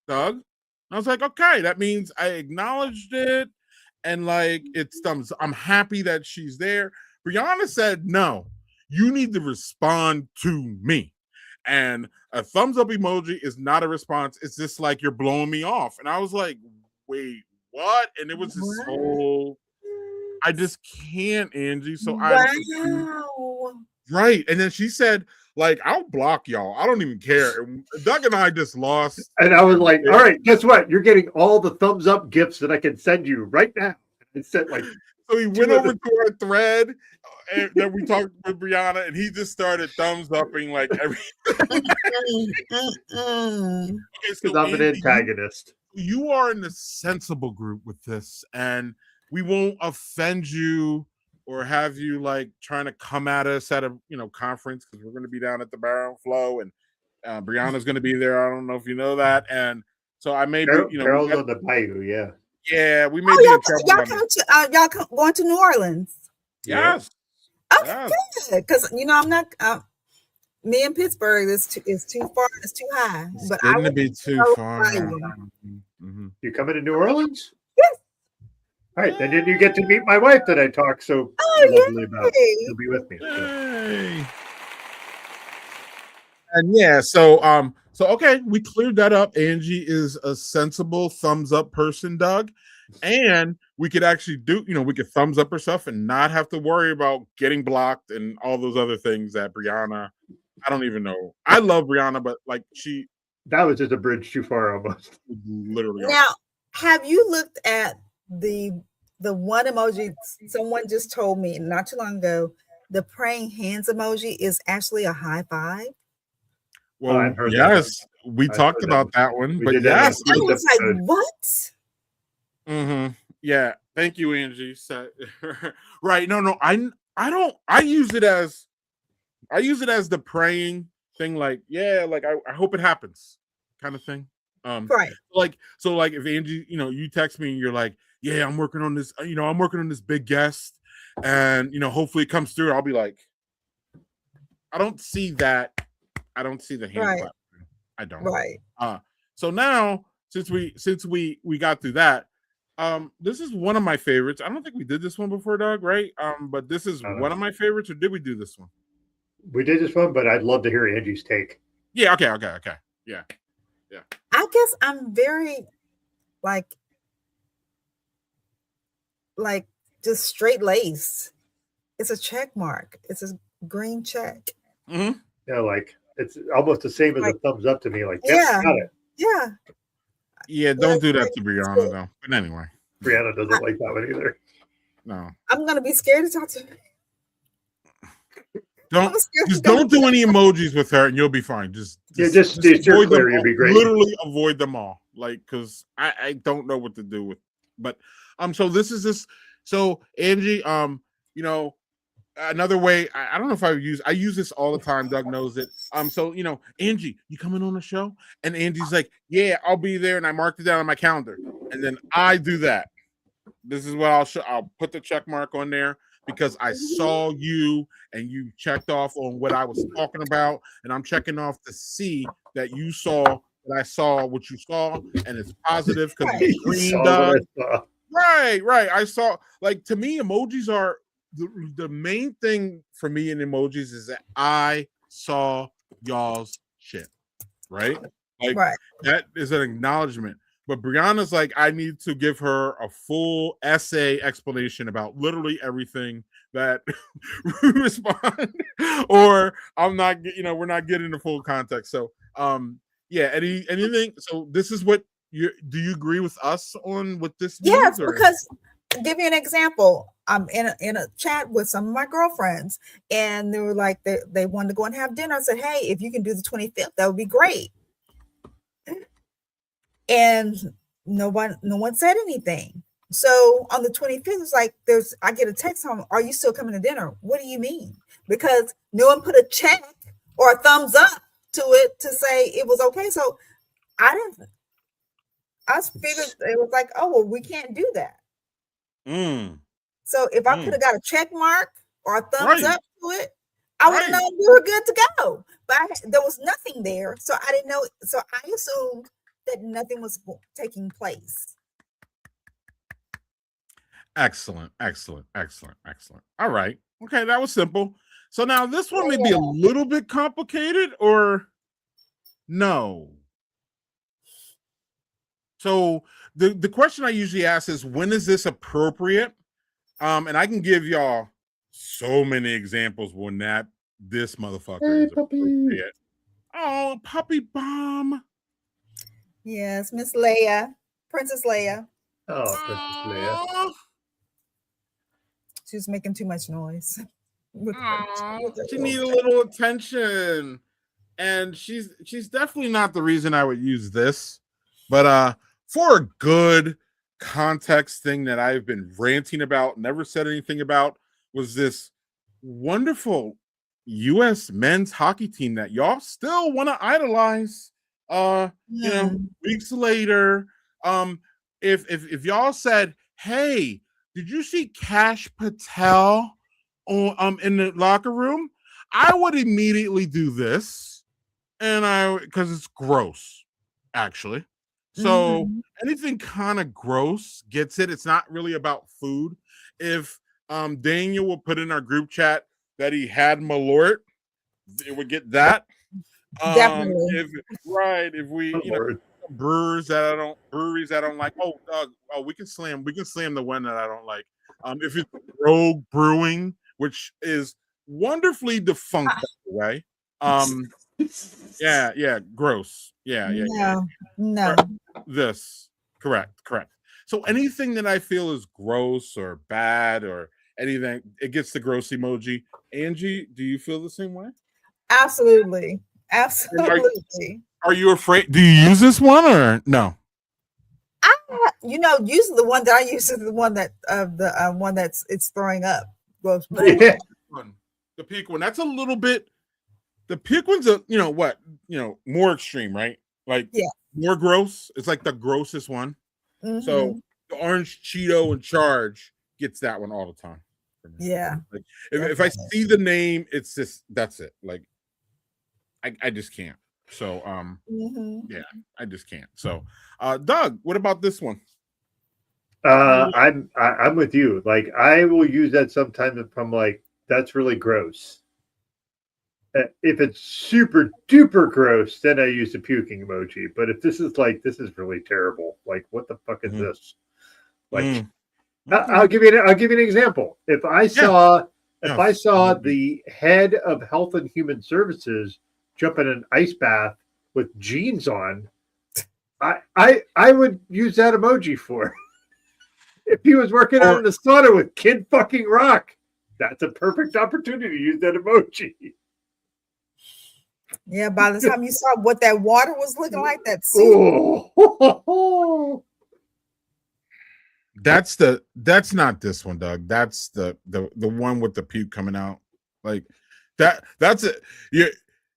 Doug. And I was like, okay, that means I acknowledged it. And like, it's thumbs. I'm happy that she's there. Brianna said, no, you need to respond to me. And a thumbs up emoji is not a response. It's just like you're blowing me off. And I was like, wait, what? And it was this whole, I just can't, Angie. So Wow. Right. And then she said, like, I'll block y'all. I don't even care. And Doug and I just lost. And I was like, all right, guess what? You're getting all the thumbs up gifts that I can send you right now. And said like, so he went over to our thread and then we talked with Brianna and he just started thumbs upping like every. Because I'm an antagonist. You are in the sensible group with this, and we won't offend you or have you like trying to come at us at a conference because we're going to be down at the Barrel Flow and Brianna's going to be there. I don't know if you know that, and so I may be Carol's on the Bayou, yeah. Yeah, we may be in trouble. Y'all going to New Orleans? Yes. Okay, good. Because I'm not. Me and Pittsburgh is too far. It's too high. But I wouldn't be too far. Mm-hmm. You coming to New Orleans? Yes. All right, then you get to meet my wife that I talked so lovely about. She'll be with me. So. And yeah, so okay, we cleared that up. Angie is a sensible thumbs up person, Doug. And we could actually do, we could thumbs up herself and not have to worry about getting blocked and all those other things that Brianna, I don't even know. I love Brianna, but like that was just a bridge too far almost. Literally. Now, have you looked at the one emoji someone just told me not too long ago? The praying hands emoji is actually a high five. Well, I've heard yes, we talked about that one, but yes, I was like, what? Mm-hmm. Yeah, thank you, Angie. Right? No, I use it as the praying thing. Like, yeah, like I hope it happens, kind of thing. Right. Like, so like if Angie, you text me and you're like, yeah, I'm working on this. I'm working on this big guest, and hopefully it comes through. I'll be like, I don't see that. I don't see the hand clap. I don't. Right. So now since we got through that, this is one of my favorites. I don't think we did this one before, Doug, right? But this is one of my favorites, or did we do this one? We did this one, but I'd love to hear Angie's take. Yeah, okay. Yeah. I guess I'm very like just straight lace. It's a check mark. It's a green check. Mm-hmm. Yeah, like it's almost the same as a thumbs up to me. Like, yeah, got it. Yeah. Yeah, don't do that to Brianna though. But anyway, Brianna doesn't like that one either. No, I'm gonna be scared to talk to her. Don't do any emojis with her, and you'll be fine. Just avoid them. You'll be great. Literally avoid them all, like because I don't know what to do with. But so this is this. So Angie, another way, I don't know if I use this all the time. Doug knows it. So Angie, you coming on the show? And Angie's like, yeah, I'll be there, and I marked it down on my calendar. And then I do that. This is what I'll put the check mark on there because I saw you and you checked off on what I was talking about, and I'm checking off to see that you saw that I saw what you saw, and it's positive because it's green, Doug. Right. I saw, like, to me, emojis are the main thing for me in emojis is that I saw y'all's shit, right? Like that is an acknowledgement. But Brianna's like, I need to give her a full essay explanation about literally everything that we respond, or I'm not, we're not getting the full context. So, yeah, anything. So this is what do you agree with us on what this means? Yes, because give you an example. I'm in a chat with some of my girlfriends, and they were like, they wanted to go and have dinner. I said, hey, if you can do the 25th, that would be great. And no one said anything. So on the 25th, it's like I get a text home, are you still coming to dinner? What do you mean? Because no one put a check or a thumbs up to it to say it was okay. So I figured it was like, oh, well, we can't do that. So if I could have got a check mark or a thumbs up to it, I would have known we were good to go. But there was nothing there. So I didn't know. So I assumed that nothing was taking place. Excellent. All right. Okay, that was simple. So now this one may be a little bit complicated, or no. So the question I usually ask is, when is this appropriate? And I can give y'all so many examples when this motherfucker is appropriate. Oh, puppy bomb. Yes, Miss Leia, Princess Leia. Oh, Princess Leia. She was making too much noise. She needs a little attention, and she's definitely not the reason I would use this. But for a good context thing that I've been ranting about, never said anything about, was this wonderful U.S. men's hockey team that y'all still want to idolize. You know, weeks later, if y'all said, hey, did you see Cash Patel in the locker room? I would immediately do this, and because it's gross, actually. So anything kind of gross gets it. It's not really about food. If Daniel will put in our group chat that he had Malort, it would get that. Definitely. If we breweries that I don't like, we can slam the one that I don't like. If it's Rogue Brewing, which is wonderfully defunct, by the way. Gross. No. This correct. So anything that I feel is gross or bad or anything, it gets the gross emoji. Angie, do you feel the same way? Absolutely. Are you afraid? Do you use this one or no? Usually the one that I use is the one that the one that's it's throwing up. The peak one. That's a little bit. The peak one's more extreme, right? Like more gross. It's like the grossest one. So the orange Cheeto in charge gets that one all the time. Yeah. Like if I see the name, it's just that's it. Like I just can't. So I just can't. So Doug, what about this one? I'm with you. Like I will use that sometimes if I'm like, that's really gross. If it's super duper gross, then I use the puking emoji. But if this is really terrible. Like, what the fuck is this? Like, I'll give you an example. If I saw the head of Health and Human Services jump in an ice bath with jeans on, I would use that emoji for. If he was working out in the sauna with Kid fucking Rock, that's a perfect opportunity to use that emoji. Yeah, by the time you saw what that water was looking like, that that's not this one, Doug. That's the one with the puke coming out. Like that's it.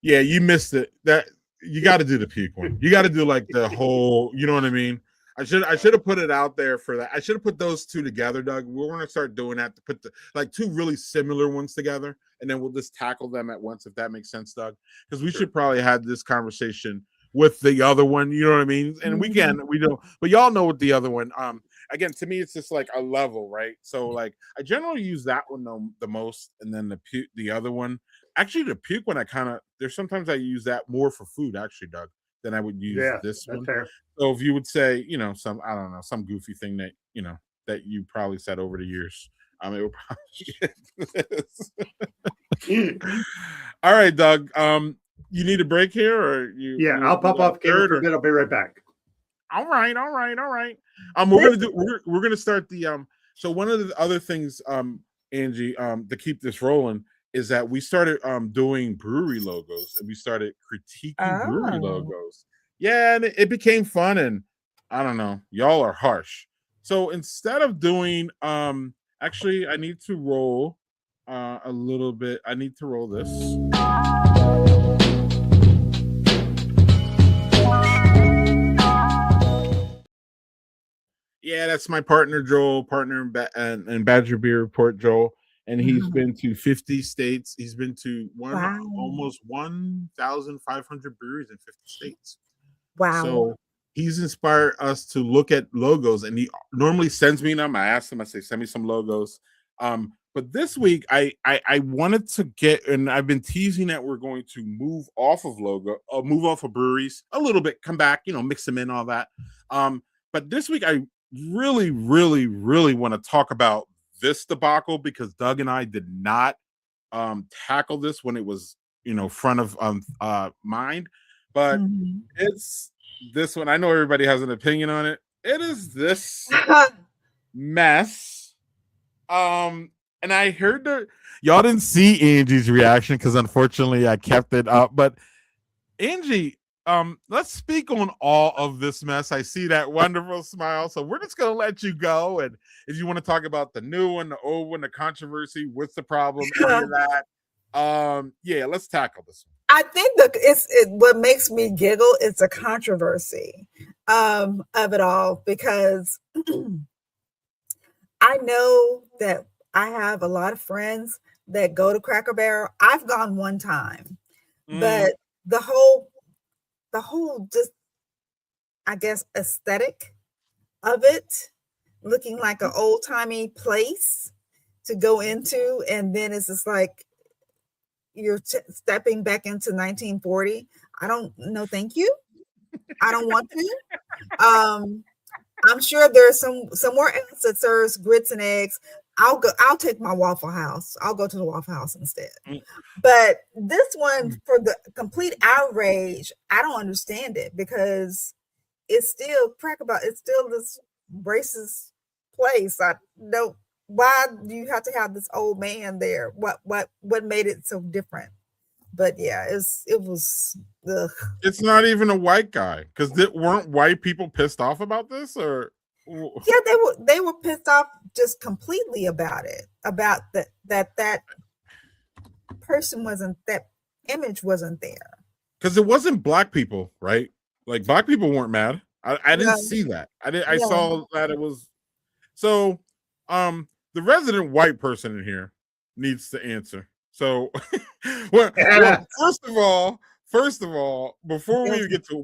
You missed it. That you got to do the puke one. You got to do like the whole, you know what I mean? I should have put it out there for that. I should have put those two together, Doug. We're going to start doing that to put two really similar ones together, and then we'll just tackle them at once, if that makes sense, Doug. Because we should probably have this conversation with the other one. You know what I mean? And we don't, but y'all know what the other one. Again, to me, it's just like a level, right? So like I generally use that one the most, and then the other one. Actually, the puke one, there's sometimes I use that more for food, actually, Doug, than I would use this one. Fair. So if you would say, some goofy thing that, that you probably said over the years, it would probably All right, Doug. You need a break here, or I'll pop off camera for a bit. I'll be right back. All right. We're gonna start the So one of the other things, Angie, to keep this rolling, is that we started doing brewery logos, and we started critiquing brewery Oh. logos. Yeah, and it became fun, and I don't know, y'all are harsh. So instead of doing actually I need to roll a little bit. I need to roll this. Yeah, that's my partner Joel, partner in Badger Beer Report, Joel, and he's been to 50 states. He's been to Wow. almost 1,500 breweries in 50 states. Wow. So he's inspired us to look at logos, and he normally sends me them. I asked him, I say, send me some logos. But this week I wanted to get, and I've been teasing that we're going to move off of move off of breweries a little bit, come back, mix them in, all that. But this week I really, really, really want to talk about this debacle, because Doug and I did not tackle this when it was front of mind. But it's this one. I know everybody has an opinion on it. It is this mess. And I heard that y'all didn't see Angie's reaction because unfortunately I kept it up. But Angie, let's speak on all of this mess. I see that wonderful smile. So we're just gonna let you go. And if you want to talk about the new one, the old one, the controversy, what's the problem, any of that. Yeah, let's tackle this one. I think what makes me giggle is the controversy of it all, because I know that I have a lot of friends that go to Cracker Barrel. I've gone one time, but the whole just, I guess, aesthetic of it, looking like an old timey place to go into, and then it's just like you're stepping back into 1940. I don't know. Thank you. I don't want to. I'm sure there's somewhere else that serves grits and eggs. I'll take my Waffle House. I'll go to the Waffle House instead. But this one, for the complete outrage, I don't understand it, because it's still it's still this racist place. I don't. Why do you have to have this old man there? What made it so different? But yeah, it was. Ugh. It's not even a white guy, because weren't white people pissed off about this, or? Yeah, they were pissed off just completely about it, about that person wasn't, that image wasn't there. Because it wasn't black people, right? Like black people weren't mad. I didn't see that. I saw that it was. So the resident white person in here needs to answer. So well, first of all, before we get to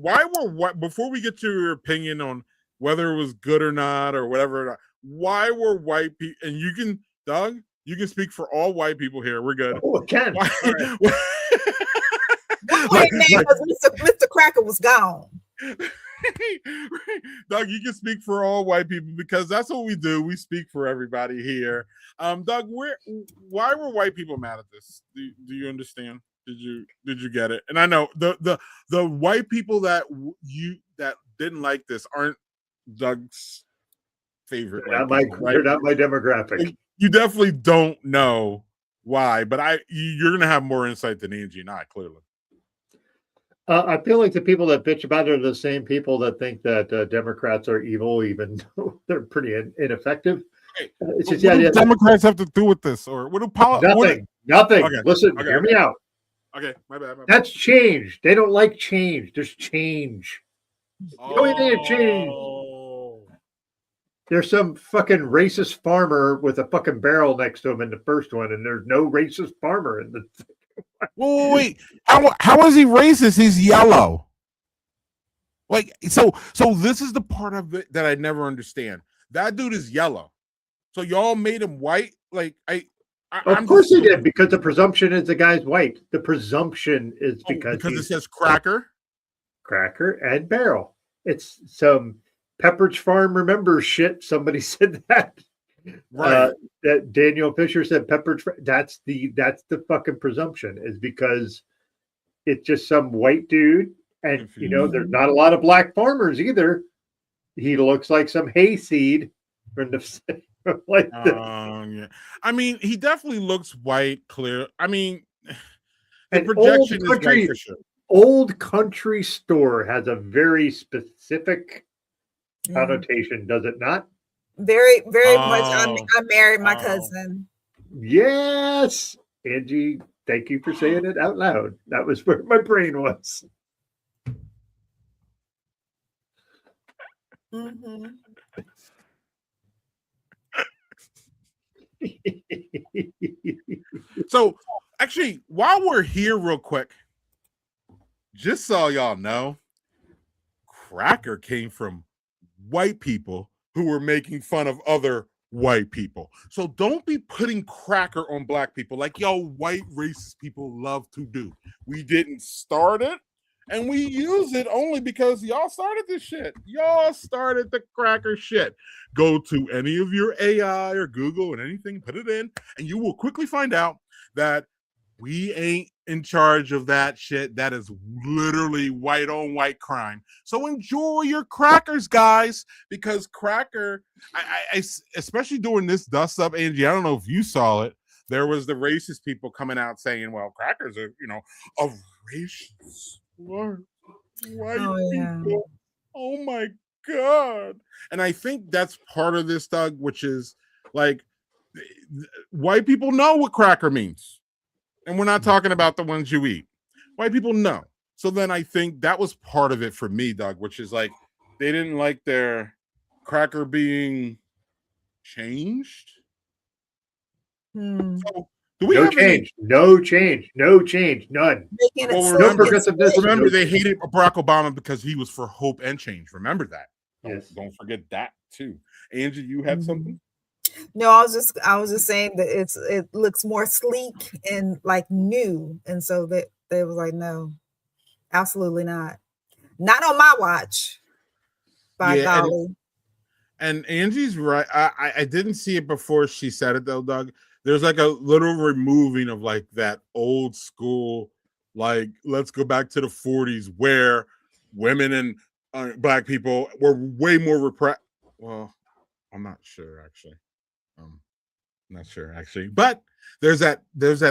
before we get to your opinion on whether it was good or not, or whatever, why were white people, and you can, Doug, you can speak for all white people here. We're good. Oh, again. Mr. Cracker was gone. Doug, you can speak for all white people, because that's what we do. We speak for everybody here. Doug, why were white people mad at this? Do you understand? Did you get it? And I know the white people that didn't like this aren't Doug's favorite. They're not my demographic. You definitely don't know why, but you're gonna have more insight than Angie and I, clearly. I feel like the people that bitch about it are the same people that think that Democrats are evil, even though they're pretty ineffective. It's just, what do Democrats have to do with this, or what do nothing? Okay. Listen, hear me out. Okay, my bad. That's change. They don't like change. There's change. You don't need change. There's some fucking racist farmer with a fucking barrel next to him in the first one, and there's no racist farmer in the. Wait. How is he racist? He's yellow. Like, so this is the part of it that I never understand. That dude is yellow. So y'all made him white? Like, of course he did, because the presumption is the guy's white. The presumption is because it says cracker and barrel. It's some Pepperidge Farm remembers shit. Somebody said that. Right. That Daniel Fisher said Pepperidge. That's the fucking presumption, is because it's just some white dude, and there's not a lot of black farmers either. He looks like some hayseed from the. like Yeah. I mean, he definitely looks white, clear. I mean, the an projection is white for sure. old country store has a very specific Yeah. connotation, does it not? Very, very much. Oh. I married my Oh. cousin. Yes, Angie. Thank you for saying it out loud. That was where my brain was. Mm-hmm. So, actually, while we're here, real quick, just so y'all know, Cracker came from white people who were making fun of other white people. So don't be putting Cracker on black people like y'all white racist people love to do. We didn't start it, and we use it only because y'all started this shit. Y'all started the Cracker shit. Go to any of your AI or Google and anything, put it in, and you will quickly find out that we ain't in charge of that shit. That is literally white on white crime. So enjoy your crackers, guys, because Cracker, I especially during this dust up, Angie, I don't know if you saw it. There was the racist people coming out saying, well, crackers are, a racist slur. White people. Oh my God. And I think that's part of this, Doug, which is like white people know what cracker means. And we're not talking about the ones you eat. White people know. So then I think that was part of it for me, Doug, which is like they didn't like their cracker being changed. So do we have change? No change. No change. None. Well, remember, they hated Barack Obama because he was for hope and change. Remember that. Don't forget that too. Angie, you had something? No, I was just saying that it looks more sleek and like new, and so that they was like, no, absolutely not on my watch. By golly. And Angie's right. I didn't see it before she said it though, Doug. There's like a little removing of like that old school, like let's go back to the 40s where women and black people were way more repressed. Well, I'm not sure actually. Not sure actually, but there's that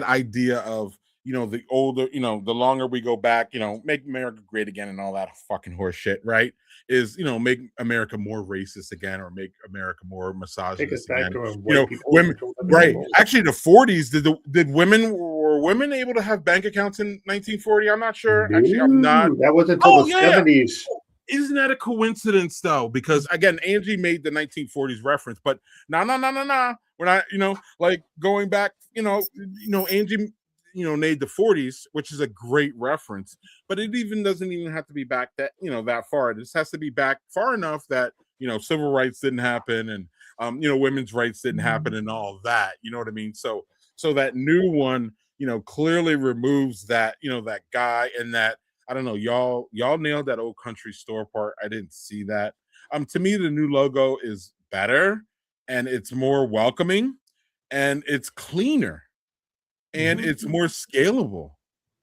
idea of the older, the longer we go back, make America great again and all that fucking horse shit, right? Is make America more racist again or make America more misogynist again. Women, right? Actually, the 40s were women able to have bank accounts in 1940? I'm not sure. No, actually, I'm not. That wasn't until the 70s. Isn't that a coincidence though? Because again, Angie made the 1940s reference, but no. We're not, like going back, Angie, made the 40s, which is a great reference, but it doesn't even have to be back that, that far. It just has to be back far enough that, civil rights didn't happen and, women's rights didn't happen and all of that. You know what I mean? So that new one, clearly removes that, that guy and that, I don't know, y'all nailed that old country store part. I didn't see that. To me, the new logo is better and it's more welcoming and it's cleaner and it's more scalable.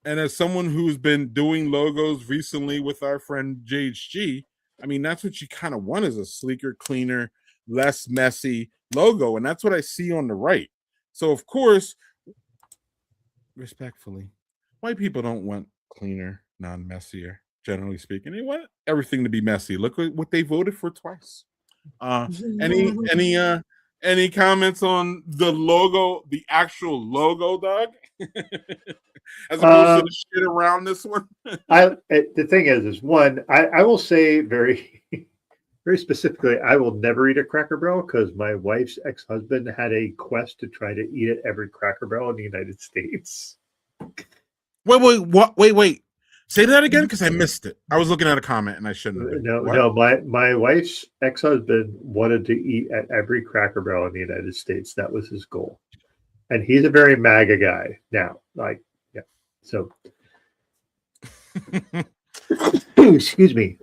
And as someone who's been doing logos recently with our friend JHG, I mean, that's what you kind of want, is a sleeker, cleaner, less messy logo. And that's what I see on the right. So of course, respectfully, white people don't want cleaner, non-messier, generally speaking. They want everything to be messy. Look what they voted for twice. Any comments on the logo, the actual logo, Doug? As opposed to the shit around this one. The thing is one, I will say very, very specifically, I will never eat a Cracker Barrel because my wife's ex-husband had a quest to try to eat at every Cracker Barrel in the United States. Wait. Say that again because I missed it. I was looking at a comment and I shouldn't have. No. My wife's ex-husband wanted to eat at every Cracker Barrel in the United States. That was his goal, and he's a very MAGA guy now. Like, yeah. So, excuse me.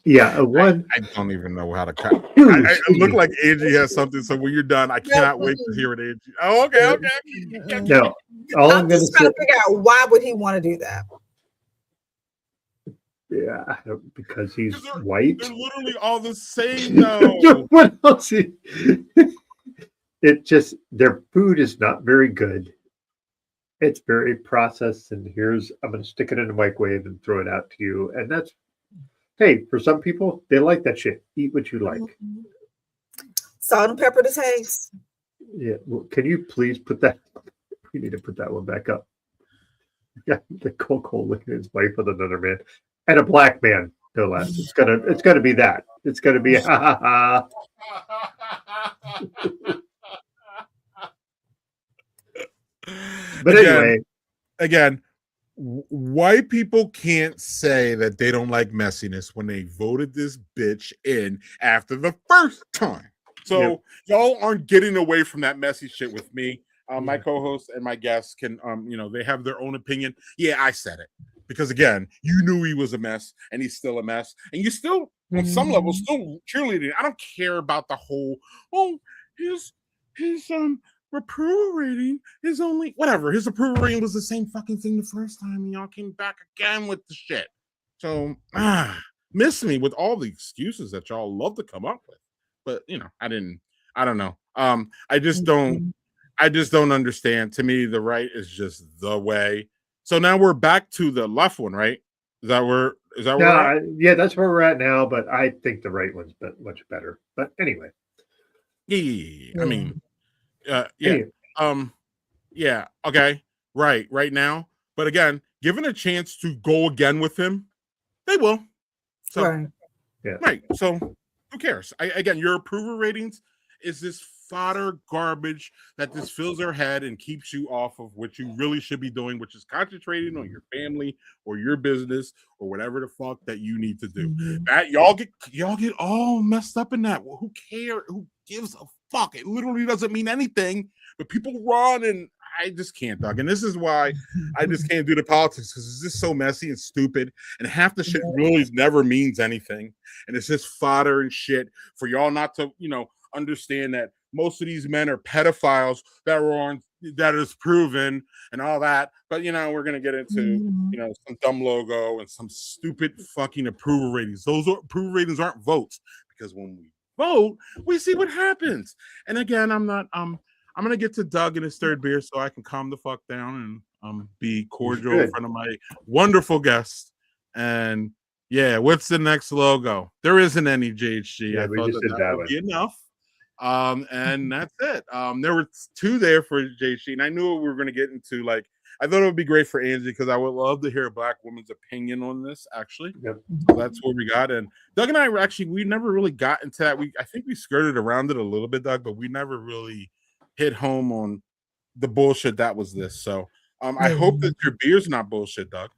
Yeah, one. I don't even know how to cut. I look like Angie has something. So when you're done, I cannot wait to hear it, Angie. Oh, okay. No, all I'm going to trying to figure out why would he want to do that. Yeah, because he's white. They're literally all the same, though. What else? it just their food is not very good. It's very processed, and I'm going to stick it in the microwave and throw it out to you. And that's, hey, for some people, they like that shit. Eat what you like. Salt and pepper to taste. Yeah. Well, can you please put that? We need to put that one back up. Yeah, the Cole looking at his wife with another man and a black man. No less. It's gonna be that. It's gonna be ha ha ha. But anyway, again, white people can't say that they don't like messiness when they voted this bitch in after the first time. So y'all aren't getting away from that messy shit with me. My co-host and my guests can, they have their own opinion. Yeah, I said it because again, you knew he was a mess, and he's still a mess, and you still, on some level, still cheerleading. I don't care about the whole. Oh, his approval rating is only whatever. His approval rating was the same fucking thing the first time, and y'all came back again with the shit. So miss me with all the excuses that y'all love to come up with. But I don't know. I just don't understand. To me, the right is just the way. So now we're back to the left one, right? Is that where we're at? Yeah, that's where we're at now, but I think the right one's much better. But anyway. Yeah. I mean, yeah. Okay. Right now. But again, given a chance to go again with him, they will. So right. So who cares? Again, your approval ratings is this fodder garbage that just fills their head and keeps you off of what you really should be doing, which is concentrating on your family or your business or whatever the fuck that you need to do. That y'all get all messed up in that. Well, who cares? Who gives a fuck? It literally doesn't mean anything, but people run, and I just can't, Doug. And this is why I just can't do the politics, because it's just so messy and stupid, and half the shit really never means anything, and it's just fodder and shit for y'all not to, understand that most of these men are pedophiles that is proven and all that. But we're gonna get into some dumb logo and some stupid fucking approval ratings. Those approval ratings aren't votes, because when we vote, we see what happens. And again, I'm gonna get to Doug in his third beer so I can calm the fuck down and be cordial in front of my wonderful guest. And yeah, what's the next logo? There isn't any JHG. Yeah, I thought that would be enough. And that's it. There were two there for JHG, and I knew we were going to get into, like, I thought it would be great for Angie, because I would love to hear a black woman's opinion on this, actually. So that's what we got. And Doug and I we never really got into that. I think we skirted around it a little bit, Doug, but we never really hit home on the bullshit that was this. So I hope that your beer's not bullshit, Doug.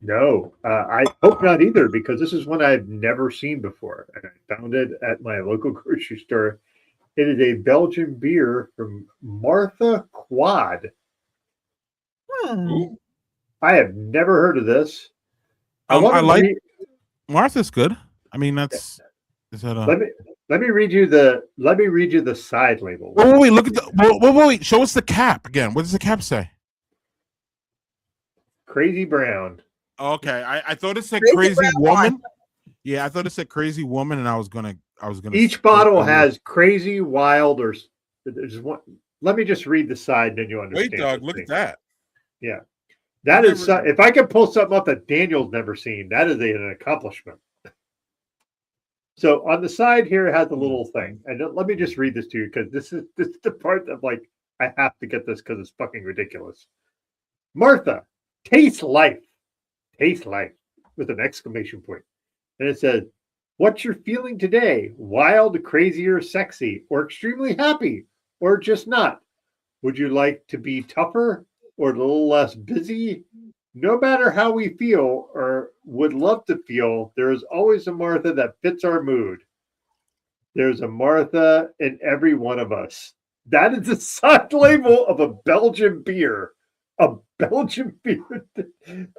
No, I hope not either, because this is one I've never seen before, and I found it at my local grocery store. It is a Belgian beer from Martha Quad. I have never heard of this. Martha's good. I mean, that's is that let me read you the side label. Wait, look at the wait, show us the cap again. What does the cap say? Crazy Brown. Okay, I thought it said crazy woman. Yeah, I thought it said crazy woman, and I was gonna. Each bottle has crazy, wild, or there's one. Let me just read the side, then you understand. Wait, Doug, look at that. Yeah, that is. If I can pull something up that Daniel's never seen, that is an accomplishment. So on the side here, it has a little thing, and let me just read this to you, because this is the part that, like, I have to get this because it's fucking ridiculous. Martha, taste life with an exclamation point, and it says, "What you're feeling today? Wild, crazy, or sexy, or extremely happy, or just not? Would you like to be tougher or a little less busy? No matter how we feel or would love to feel, there is always a Martha that fits our mood. There's a Martha in every one of us." That is the side label of a Belgian beer. A Belgian beer.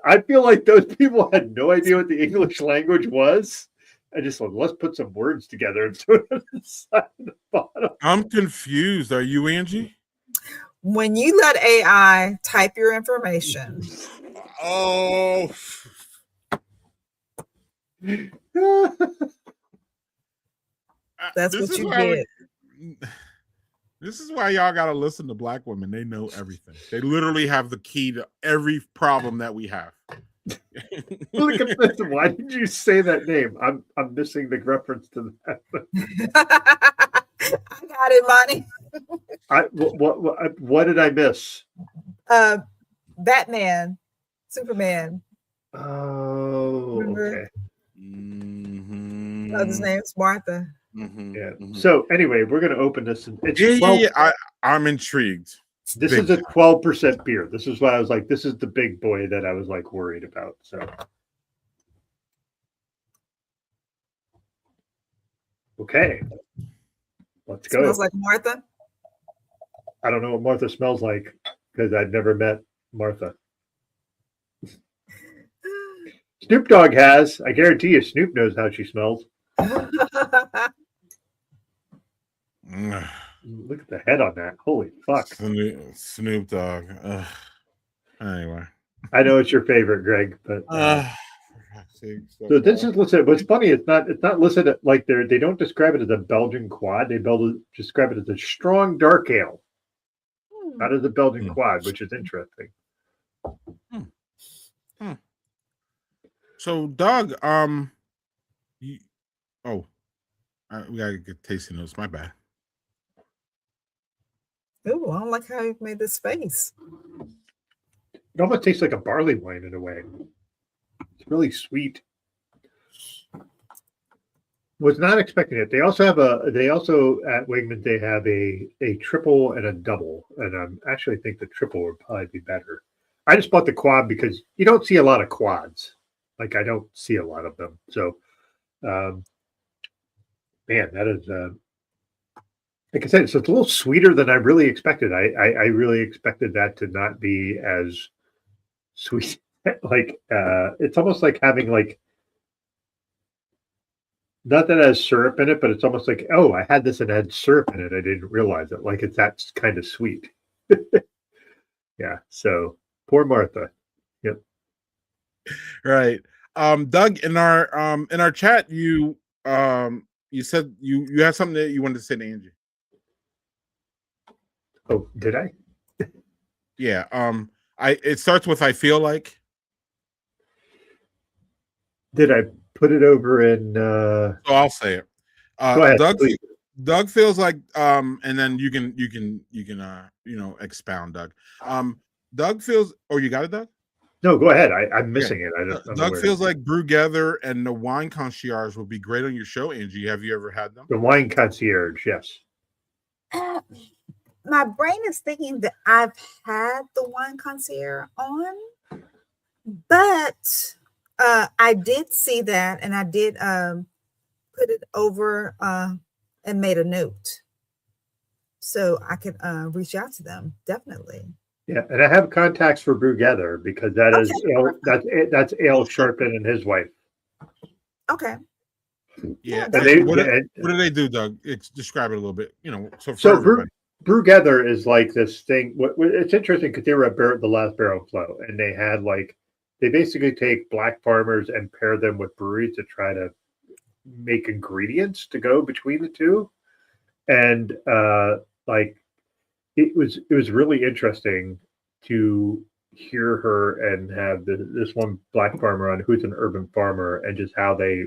I feel like those people had no idea what the English language was. I just said, let's put some words together and put it on the side and the bottom. I'm confused. Are you, Angie? When you let AI type your information. Oh. That's what you get. This is why y'all gotta listen to Black women. They know everything. They literally have the key to every problem that we have. Look at this. Why did you say that name? I'm missing the reference to that. I got it, Bonnie. What did I miss? Batman, Superman. Oh, Remember? okay. Mm-hmm. His name's Martha. Mm-hmm. Yeah. Mm-hmm. So anyway, we're going to open this. It's Yeah, 12, yeah. I'm intrigued. This is a 12% beer. This is why I was like, this is the big boy that I was like worried about. So, okay, let's go. Smells like Martha. I don't know what Martha smells like because I've never met Martha. Snoop Dogg has. I guarantee you, Snoop knows how she smells. Look at the head on that. Holy fuck. Snoop Dogg. Anyway. I know it's your favorite, Greg, but so this is listed. What's funny, it's not listed like they don't describe it as a Belgian quad. They describe it as a strong dark ale. Not as a Belgian quad, which is interesting. So Doug, we gotta get tasting notes. My bad. Ooh, I don't like how you made this face. It almost tastes like a barley wine in a way. It's really sweet. Was not expecting it. They also at Wegmans they have a triple and a double, and I actually think the triple would probably be better. I just bought the quad because you don't see a lot of quads. Like I don't see a lot of them. So, man, that is like I said, it's a little sweeter than I really expected. I really expected that to not be as sweet. Like it's almost like having like. Not that it has syrup in it, but it's almost like, oh, I had this and it had syrup in it. I didn't realize it. Like it's that kind of sweet. Yeah. So poor Martha. Yep. Right. Doug, in our chat, you said you had something that you wanted to say to Angie. Oh, did I? Yeah. It starts with I feel like. Did I put it over in So I'll say it. go ahead, Doug feels like and then you can expound, Doug. Doug feels you got it, Doug? No, go ahead. I'm missing it. Doug feels like Brewgether and the Wine Concierge would be great on your show, Angie. Have you ever had them? The Wine Concierge, yes. My brain is thinking that I've had the Wine Concierge on, but I did see that, and I did put it over and made a note, so I could reach out to them. Definitely. Yeah, and I have contacts for Brewgether because that is that's Ale Sharpen and his wife. Okay. Yeah. What do they do, Doug? Describe it a little bit. So Brewgether is like this thing. It's interesting because they were at the last Barrel Flow, and they had they basically take black farmers and pair them with breweries to try to make ingredients to go between the two. And it was really interesting to hear her and have this one black farmer on who's an urban farmer and just how they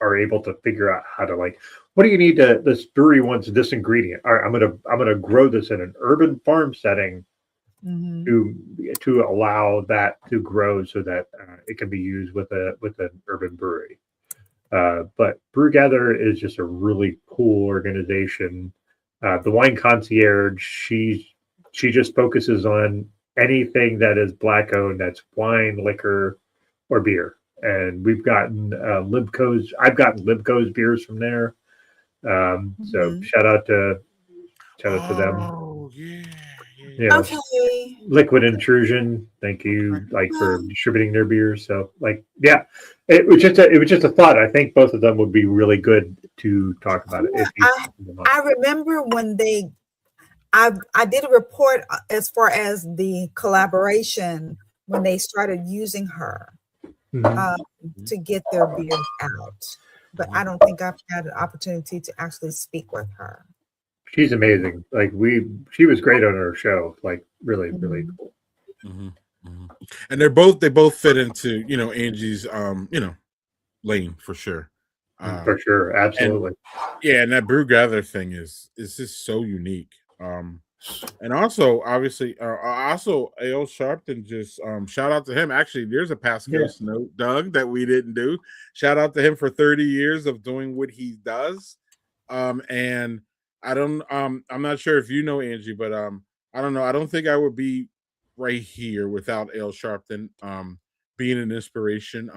are able to figure out how to what do you need this brewery wants this ingredient. All right, I'm gonna grow this in an urban farm setting. Mm-hmm. to allow that to grow so that it can be used with an urban brewery. But Brewgether is just a really cool organization. The Wine Concierge, she just focuses on anything that is black owned, that's wine, liquor, or beer. And we've gotten Libco's. I've gotten Libco's beers from there. So shout out to them. Oh yeah. Yeah. Okay. Liquid Intrusion, thank you, for distributing their beers. So, yeah, it was just a thought. I think both of them would be really good to talk about it. I remember when I did a report as far as the collaboration when they started using her to get their beers out, but I don't think I've had an opportunity to actually speak with her. she's amazing. Like she was great on our show. Like really, really cool. Mm-hmm. Mm-hmm. And they both fit into, Angie's, lane for sure. For sure, And absolutely. yeah, and that brew gather thing is just so unique. And also obviously, also A.L. Sharpton, just shout out to him. Actually, there's a past Yeah. ghost note, Doug, that we didn't do. Shout out to him for 30 years of doing what he does. And I'm not sure if you know Angie, but I don't know. I don't think I would be right here without A.L. Sharpton being an inspiration.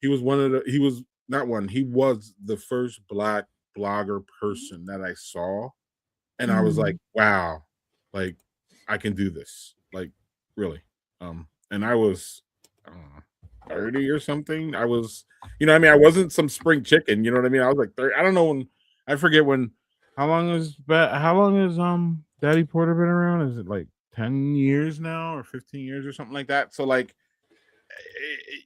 He was he was not one, he was the first black blogger person that I saw, and I was like, wow, like I can do this, like really. And I was, I don't know, 30 or something. I was, I wasn't some spring chicken, you know what I mean? I was like 30. I don't know when, I forget when. How long has Daddy Porter been around? Is it like 10 years now or 15 years or something like that? So like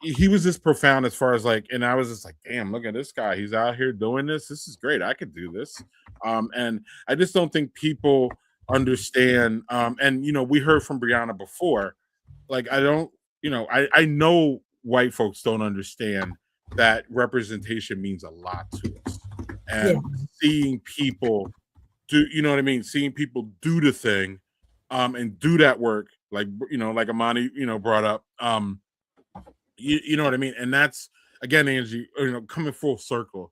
he was just profound as far as like, and I was just like, damn, look at this guy. He's out here doing this. This is great. I could do this. And I just don't think people understand. And we heard from Brianna before. Like, I don't, I know white folks don't understand that representation means a lot to us. And seeing people do, you know what I mean? Seeing people do the thing, and do that work, like like Amani, brought up. You know what I mean? And that's, again, Angie, coming full circle.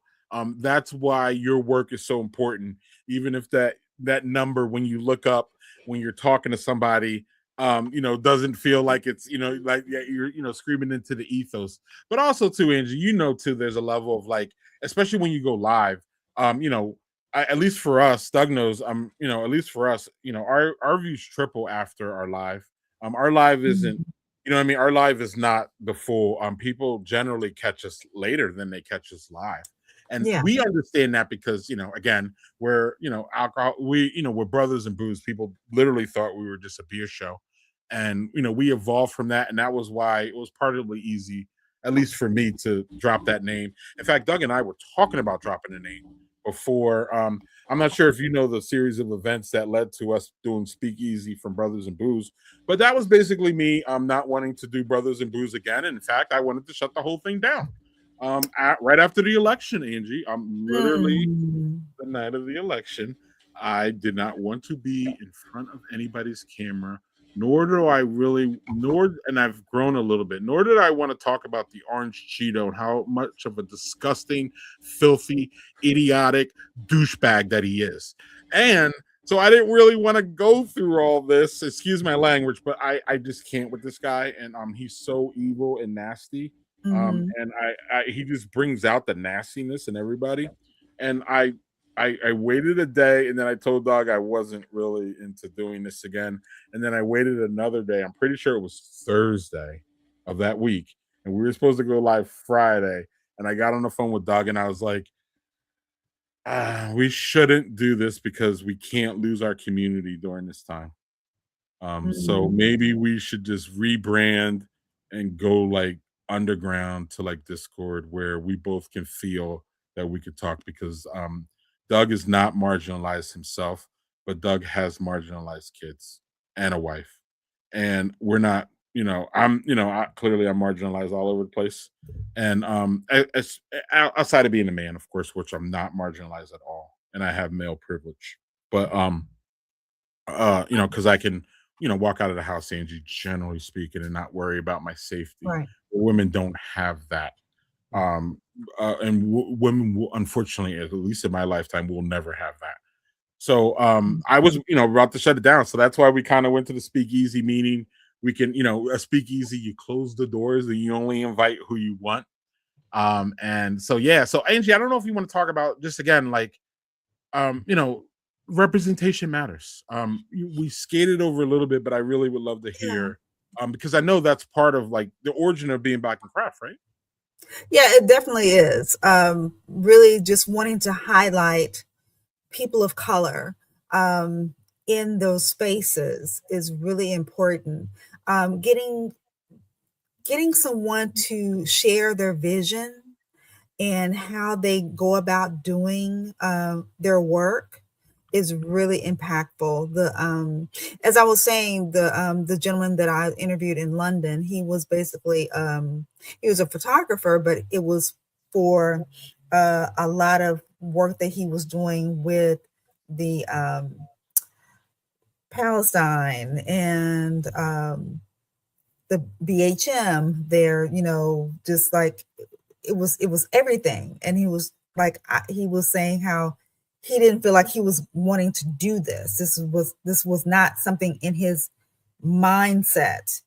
That's why your work is so important. Even if that number, when you look up, when you're talking to somebody, doesn't feel like it's, like, yeah, you're screaming into the ethos. But also too, Angie, too, there's a level of like, especially when you go live, at least for us, Doug knows, at least for us, our views triple after our live. Our live isn't, you know what I mean? Our live is not the full. People generally catch us later than they catch us live. And we understand that because, again, we're, alcohol, we're brothers and booze. People literally thought we were just a beer show. And, we evolved from that. And that was why it was partly easy, at least for me, to drop that name. In fact, Doug and I were talking about dropping the name before. I'm not sure if you know the series of events that led to us doing Speakeasy from Brothers and Booze, but that was basically me not wanting to do Brothers and Booze again. And in fact, I wanted to shut the whole thing down right after the election, Angie. Literally the night of the election. I did not want to be in front of anybody's camera, nor do I really, and I've grown a little bit, nor did I want to talk about the orange Cheeto and how much of a disgusting, filthy, idiotic douchebag that he is. And so I didn't really want to go through all this, excuse my language, but I just can't with this guy. And he's so evil and nasty. And he just brings out the nastiness in everybody. And I waited a day, and then I told Doug I wasn't really into doing this again. And then I waited another day. I'm pretty sure it was Thursday of that week, and we were supposed to go live Friday. And I got on the phone with Doug, and I was like, we shouldn't do this because we can't lose our community during this time. So maybe we should just rebrand and go like underground to like Discord, where we both can feel that we could talk, because Doug is not marginalized himself, but Doug has marginalized kids and a wife. And we're not, clearly I'm marginalized all over the place. And outside of being a man, of course, which I'm not marginalized at all. And I have male privilege. But because I can, walk out of the house, Angie, generally speaking, and not worry about my safety. Right. Women don't have that. And women will, unfortunately, at least in my lifetime, will never have that. So I was, about to shut it down. So that's why we kind of went to the Speakeasy, meaning we can, a Speakeasy, you close the doors and you only invite who you want. And so, yeah. So Angie, I don't know if you want to talk about, just again, like, representation matters. We skated over a little bit, but I really would love to hear, because I know that's part of like the origin of being Black and Craft, right? Yeah, it definitely is. Really just wanting to highlight people of color in those spaces is really important. Getting someone to share their vision and how they go about doing their work is really impactful. As I was saying, the gentleman that I interviewed in London, he was basically he was a photographer, but it was for a lot of work that he was doing with the Palestine and the BHM there, just like it was everything. And he was like, he was saying how he didn't feel like he was wanting to do this. This was not something in his mindset.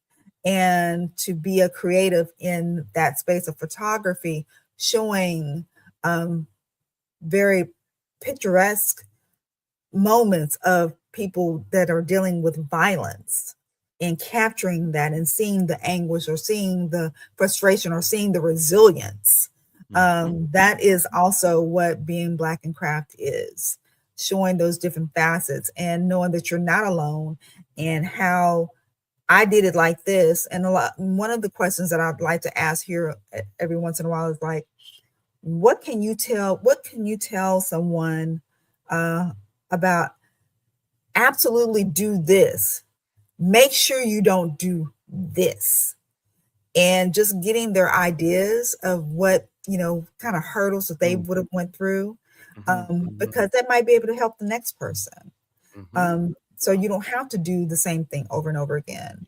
And to be a creative in that space of photography, showing very picturesque moments of people that are dealing with violence, and capturing that and seeing the anguish or seeing the frustration or seeing the resilience. That is also what being Black in Craft is, showing those different facets and knowing that you're not alone, and how I did it like this. And one of the questions that I'd like to ask here every once in a while is like, what can you tell someone about absolutely do this? Make sure you don't do this. And just getting their ideas of what, kind of hurdles that they would have went through, because that might be able to help the next person. So you don't have to do the same thing over and over again.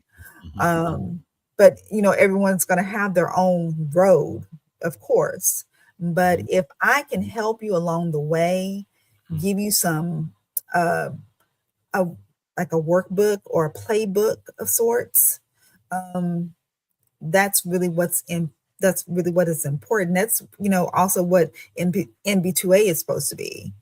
But, everyone's going to have their own road, of course. But if I can help you along the way, give you some, like a workbook or a playbook of sorts, that's really what is important. That's, also what NB2A is supposed to be.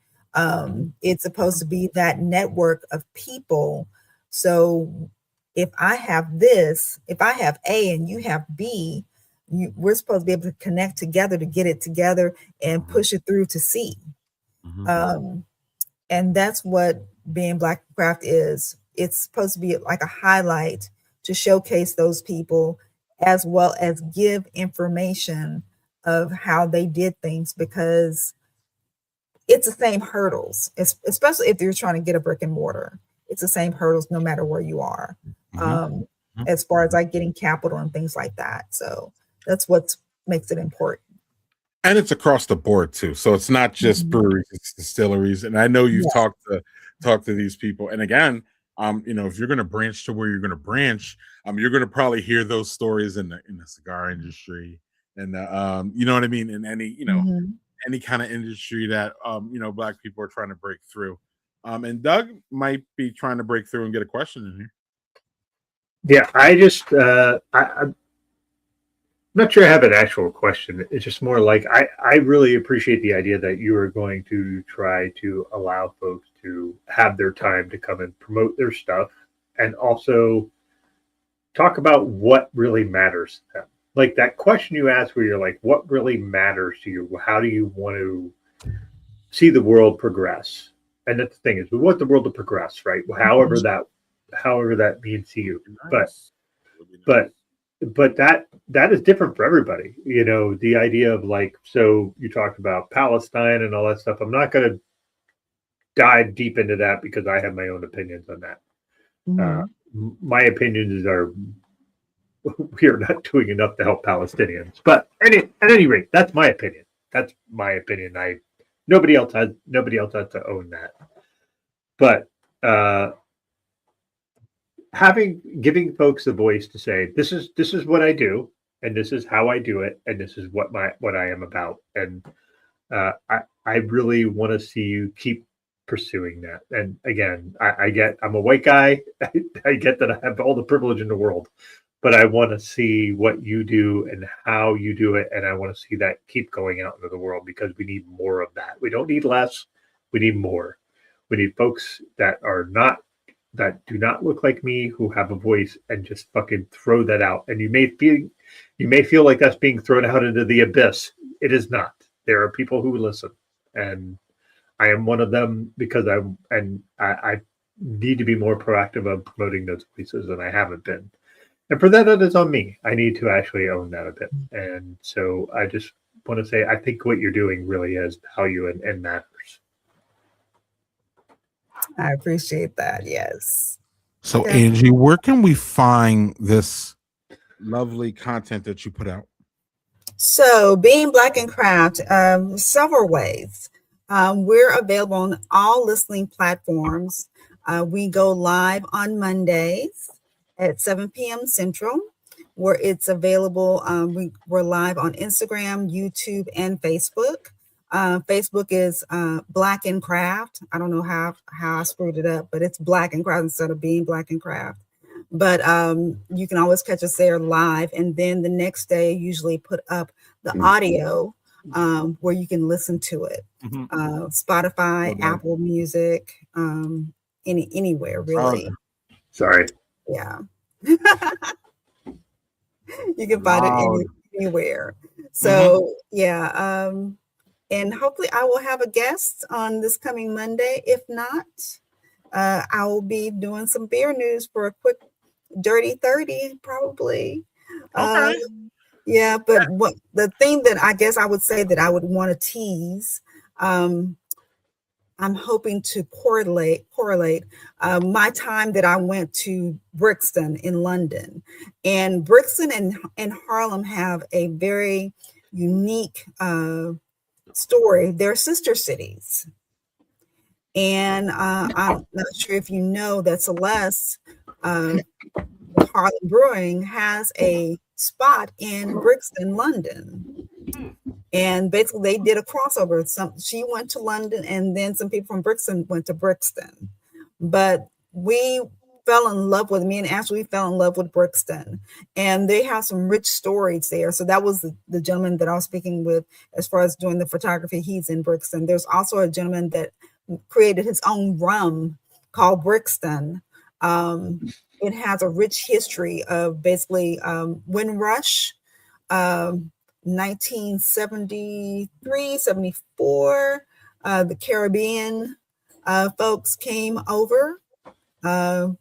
It's supposed to be that network of people. So if I have A and you have B, we're supposed to be able to connect together to get it together and push it through to C. And that's what being Black Craft is. It's supposed to be like a highlight to showcase those people, as well as give information of how they did things, because it's the same hurdles, especially if you're trying to get a brick and mortar. It's the same hurdles no matter where you are, as far as like getting capital and things like that. So that's what makes it important. And it's across the board too. So it's not just breweries, it's distilleries. And I know you've talked to these people. And again, if you're going to branch to where you're going to branch, you're going to probably hear those stories in the cigar industry, and you know what I mean, in any any kind of industry that Black people are trying to break through. And Doug might be trying to break through and get a question in here. Yeah, I just I'm not sure I have an actual question. It's just more like I really appreciate the idea that you are going to try to allow folks to have their time to come and promote their stuff, and also talk about what really matters to them. Like that question you asked where you're like, what really matters to you? How do you want to see the world progress? And that's the thing, is we want the world to progress, right? However that means to you. But that is different for everybody. The idea of like, so you talked about Palestine and all that stuff. I'm not going to dive deep into that because I have my own opinions on that. My opinions are, we are not doing enough to help Palestinians. But at any rate, that's my opinion. That's my opinion. Nobody else has to own that. But giving folks a voice to say, this is what I do, and this is how I do it, and this is what I am about. And I really want to see you keep pursuing that. And again, I'm a white guy. I get that I have all the privilege in the world, but I want to see what you do and how you do it. And I want to see that keep going out into the world, because we need more of that. We don't need less. We need more. We need folks that do not look like me, who have a voice, and just fucking throw that out. And you may feel like that's being thrown out into the abyss. It is not. There are people who listen, and I am one of them, because I need to be more proactive of promoting those voices, and I haven't been. And for that is on me. I need to actually own that a bit. And so I just want to say, I think what you're doing really has value and matters. I appreciate that. Yes. So, Yeah. Angie, where can we find this lovely content that you put out? So, being Black and Craft, several ways. We're available on all listening platforms. We go live on Mondays at 7 p.m. Central, where it's available. We're live on Instagram, YouTube, and Facebook. Facebook is Black and Craft. I don't know how I screwed it up, but it's Black and Craft instead of Being Black and Craft. But you can always catch us there live. And then the next day, usually put up the audio where you can listen to it. Spotify, Apple Music, anywhere really. Sorry. Yeah. You can find it anywhere. So yeah. And hopefully I will have a guest on this coming Monday. If not, I will be doing some beer news for a quick Dirty 30, probably. Okay. Yeah, but what the thing that I guess I would say that I would want to tease, I'm hoping to correlate my time that I went to Brixton in London. And Brixton and Harlem have a very unique story. They're sister cities. And I'm not sure if you know that Celeste, Harlem Brewing, has a spot in Brixton, London. And basically they did a crossover. She went to London and then some people from Brixton went to Brixton. But me and Ashley fell in love with Brixton. And they have some rich stories there. So that was the gentleman that I was speaking with as far as doing the photography. He's in Brixton. There's also a gentleman that created his own rum called Brixton. It has a rich history of basically Windrush, 1973, 74. The Caribbean folks came over to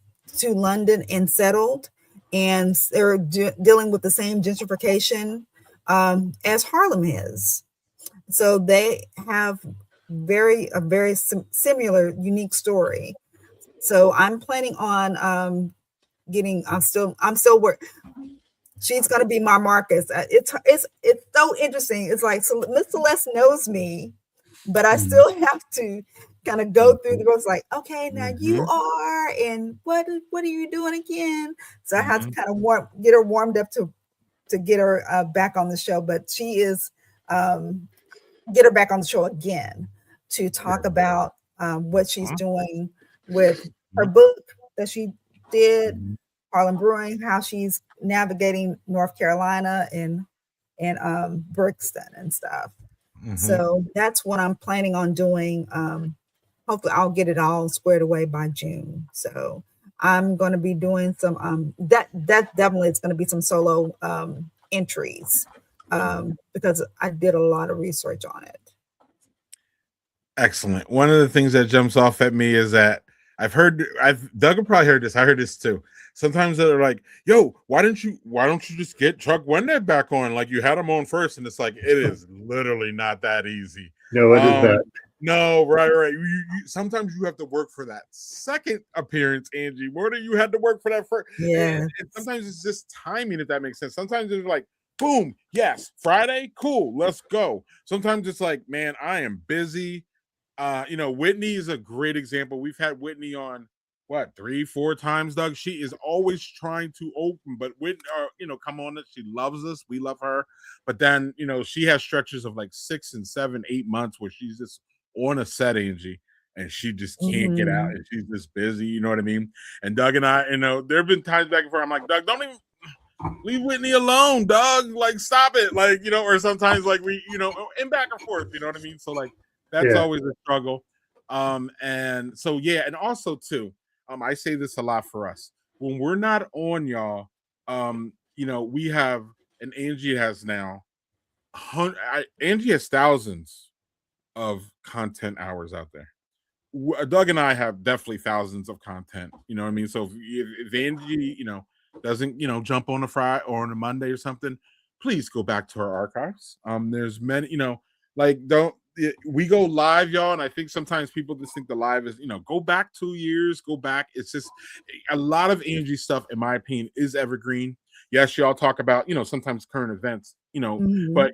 London and settled, and they're dealing with the same gentrification as Harlem is. So they have a very similar, unique story. So I'm planning on I'm still working. She's going to be my Marcus. It's so interesting. It's like, so Miss Celeste knows me, but I still have to kind of go through the ropes. Like, okay, now you are, and what are you doing again? So I have to kind of get her warmed up to get her back on the show. But she is get her back on the show again to talk about what she's doing with her book that she did, Harlem Brewing, how she's navigating North Carolina and Brixton and stuff. So that's what I'm planning on doing. Hopefully I'll get it all squared away by June. So I'm going to be doing some that definitely it's going to be some solo entries because I did a lot of research on it. Excellent. One of the things that jumps off at me is that Doug probably heard this. I heard this too. Sometimes they're like, yo, why don't you just get Chuck Wendet back on? Like, you had him on first. And it's like, it is literally not that easy. No, it is that. No, right. Sometimes you have to work for that second appearance, Angie, more than you had to work for that first. Yeah. And sometimes it's just timing, if that makes sense. Sometimes it's like, boom, yes, Friday, cool, let's go. Sometimes it's like, man, I am busy. Whitney is a great example. We've had Whitney on 3-4 times, Doug. She is always trying to open, but Whitney, come on, she loves us. We love her. But then, she has stretches of like 6 and 7, 8 months where she's just on a set, Angie, and she just can't get out, and she's just busy. You know what I mean? And Doug and I, there have been times back and forth. I'm like, Doug, don't even leave Whitney alone, Doug. Like, stop it. Like, or sometimes like we, and back and forth. You know what I mean? So like, that's always a struggle. And so, yeah. And also too, I say this a lot for us when we're not on, y'all, we have, and Angie has now, Angie has thousands of content hours out there. Doug and I have definitely thousands of content. You know what I mean? So if Angie, doesn't, jump on a Friday or on a Monday or something, please go back to her archives. There's many, we go live, y'all, and I think sometimes people just think the live is, go back 2 years, go back. It's just a lot of Angie stuff, in my opinion, is evergreen. Yes, y'all talk about, sometimes current events, but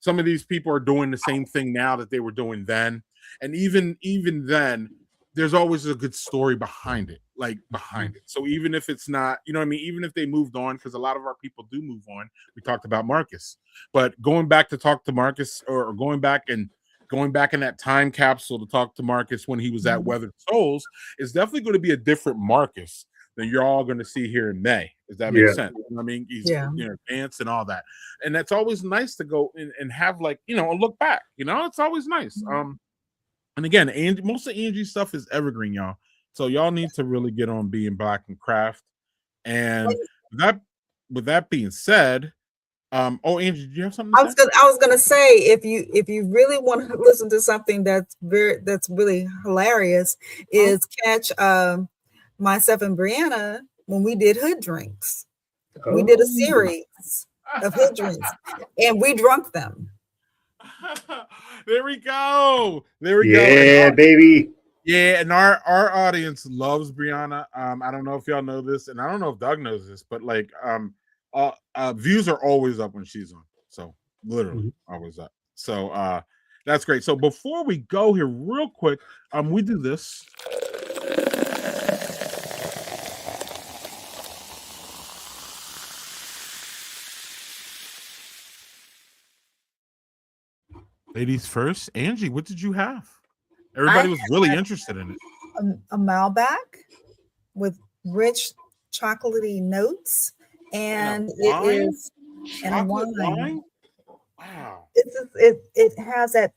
some of these people are doing the same thing now that they were doing then. And even then, there's always a good story behind it, So even if it's not, even if they moved on, because a lot of our people do move on. We talked about Marcus, but going back to talk to Marcus, or going back in that time capsule to talk to Marcus when he was at Weathered Souls, is definitely going to be a different Marcus than you're all going to see here in May. Does that make sense? He's dance and all that, and that's always nice to go and have a look back. It's always nice. And again, most of Angie stuff is evergreen, y'all. So y'all need to really get on being Black and Craft. And with that being said, Angie, do you have something to say? I was gonna say, if you really want to listen to something that's really hilarious, is catch myself and Brianna when we did Hood Drinks. We did a series of Hood Drinks, and we drunk them. There we go. Yeah, baby. Yeah, and our audience loves Brianna. I don't know if y'all know this, and I don't know if Doug knows this, but views are always up when she's on. So literally always up. So that's great. So before we go here, real quick, we do this. Ladies first, Angie, what did you have? Everybody was really interested in it. A Malbec with rich chocolatey notes, and it is and a wine. Wow! It has that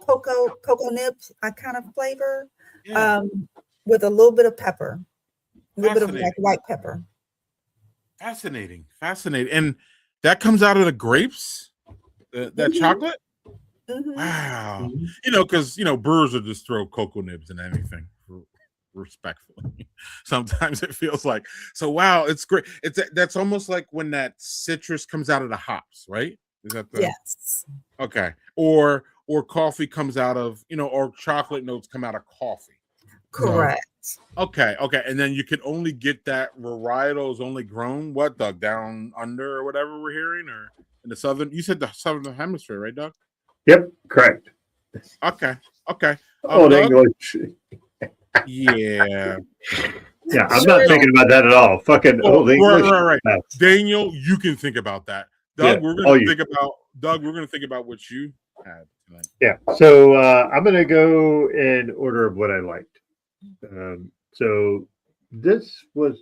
cocoa nib kind of flavor, with a little bit of pepper, a little bit of like white pepper. Fascinating, and that comes out of the grapes. That chocolate. Wow. Because brewers will just throw cocoa nibs in anything, respectfully. Sometimes it feels like so. Wow, it's great. That's almost like when that citrus comes out of the hops, right? Is that the yes? Okay. Or coffee comes out of or chocolate notes come out of coffee. Correct. So, okay, and then you can only get that varietal is only grown Doug, down under or whatever we're hearing, or in the southern. You said the southern hemisphere, right, Doug? Yep, correct. Okay. Old English. Yeah. Yeah, I'm not thinking about that at all. Fucking old English. Right. Daniel, you can think about that. Doug, we're gonna think about what you had tonight. Yeah. So I'm gonna go in order of what I liked. So this was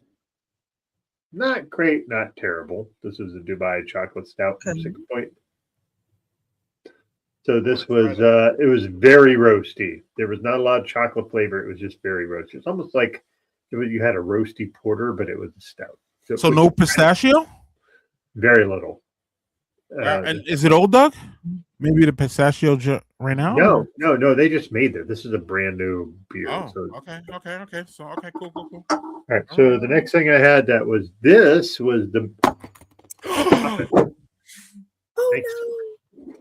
not great, not terrible. This is a Dubai chocolate stout from 6 Point. So this was it was very roasty. There was not a lot of chocolate flavor. It was just very roasty. It's almost like you had a roasty porter, but it was a stout. So no pistachio? Very little. And is it old, Doug? Maybe the pistachio right now? No. They just made it. This is a brand new beer. Oh, so. okay. So cool. All right. So the next thing I had was the. Oh no.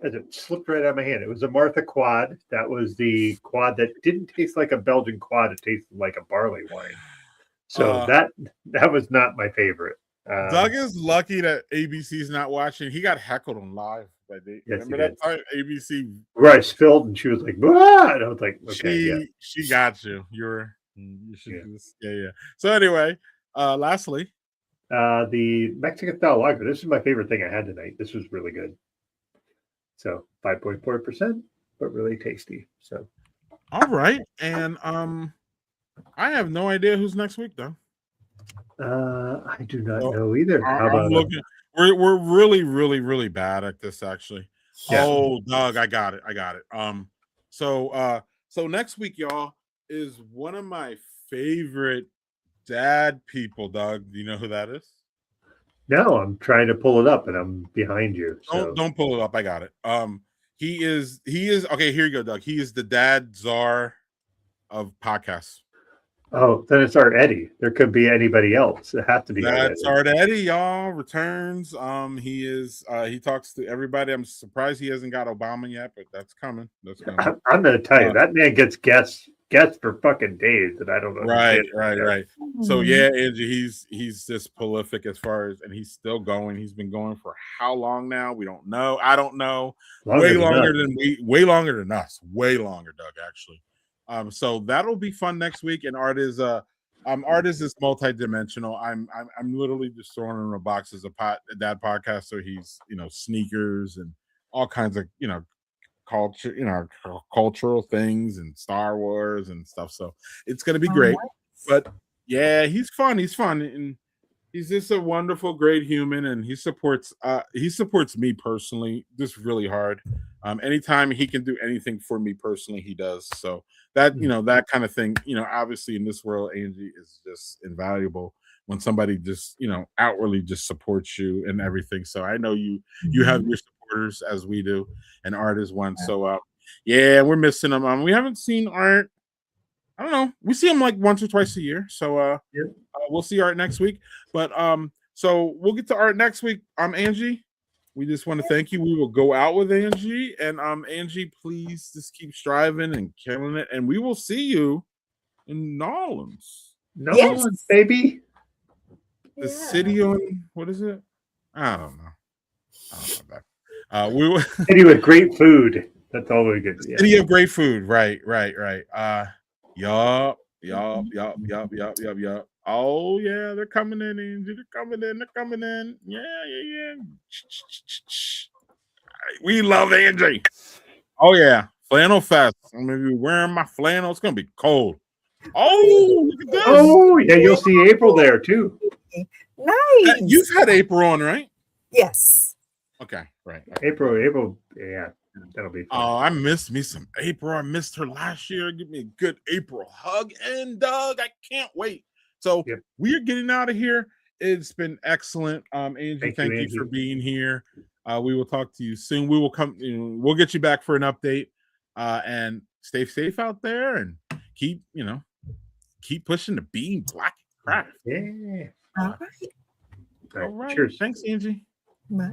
As it slipped right out of my hand. It was a Martha Quad. That was the quad that didn't taste like a Belgian quad. It tasted like a barley wine. So that was not my favorite. Doug is lucky that ABC's not watching. He got heckled on live. Remember that time ABC? Where I spilled and she was like, "What?" And I was like, "Okay, she got you. You should do this." Yeah. So anyway, lastly, the Mexican style lager. This is my favorite thing I had tonight. This was really good. So 5.4%, but really tasty. So, all right, and I have no idea who's next week though. I do not know either. How about looking? We're really, really, really bad at this actually. Yeah. Oh, Doug, I got it. So next week, y'all, is one of my favorite dad people. Doug, do you know who that is? No, I'm trying to pull it up and I'm behind you. So. Don't pull it up. I got it. He is okay. Here you go, Doug. He is the dad czar of podcasts. Oh, then it's Art Eddie. There could be anybody else. It has to be Art That's Eddie. Art Eddie, y'all. Returns. He is he talks to everybody. I'm surprised he hasn't got Obama yet, but that's coming. That's coming. I'm going to tell you, that man gets guests for fucking days, and I don't Right, understand. right. So yeah, Angie, he's just prolific as far as, and he's still going. He's been going for how long now? We don't know. I don't know. Way longer than us. Way longer, Doug, actually. So that'll be fun next week. And Art is multidimensional. I'm literally just throwing him in a box as a dad podcaster. He's sneakers and all kinds of culture, cultural things and Star Wars and stuff. So it's gonna be great. But yeah, he's fun. And he's just a wonderful, great human, and he supports me personally just really hard. Anytime he can do anything for me personally, he does. So that that kind of thing, obviously in this world, Angie is just invaluable when somebody just outwardly just supports you and everything. So I know you have your supporters as we do, and Art is one. So yeah, we're missing him. We haven't seen Art. I don't know. We see him like once or twice a year. So we'll see Art next week. But so we'll get to Art next week. Angie, we just want to thank you. We will go out with Angie. And Angie, please just keep striving and killing it. And we will see you in Nolans. Nolans, baby. The city on, what is it? I don't know. We will city with great food. That's all we get. City of great food. Right. Yup. Oh yeah, they're coming in, Angie. They're coming in. Yeah. We love Angie. Oh yeah, flannel fest. I'm gonna be wearing my flannel. It's gonna be cold. Oh, look at this. Oh yeah, you'll see April there too. Nice. You've had April on, right? Yes. Okay, right. April. Yeah, that'll be fun. Oh, I missed me some April. I missed her last year. Give me a good April hug. And Doug, I can't wait. So we are getting out of here. It's been excellent. Angie, thank you for being here. We will talk to you soon. We will come. We'll get you back for an update. And stay safe out there, and keep pushing the bean black craft. Yeah. All right. All right. Cheers. Thanks, Angie. Bye.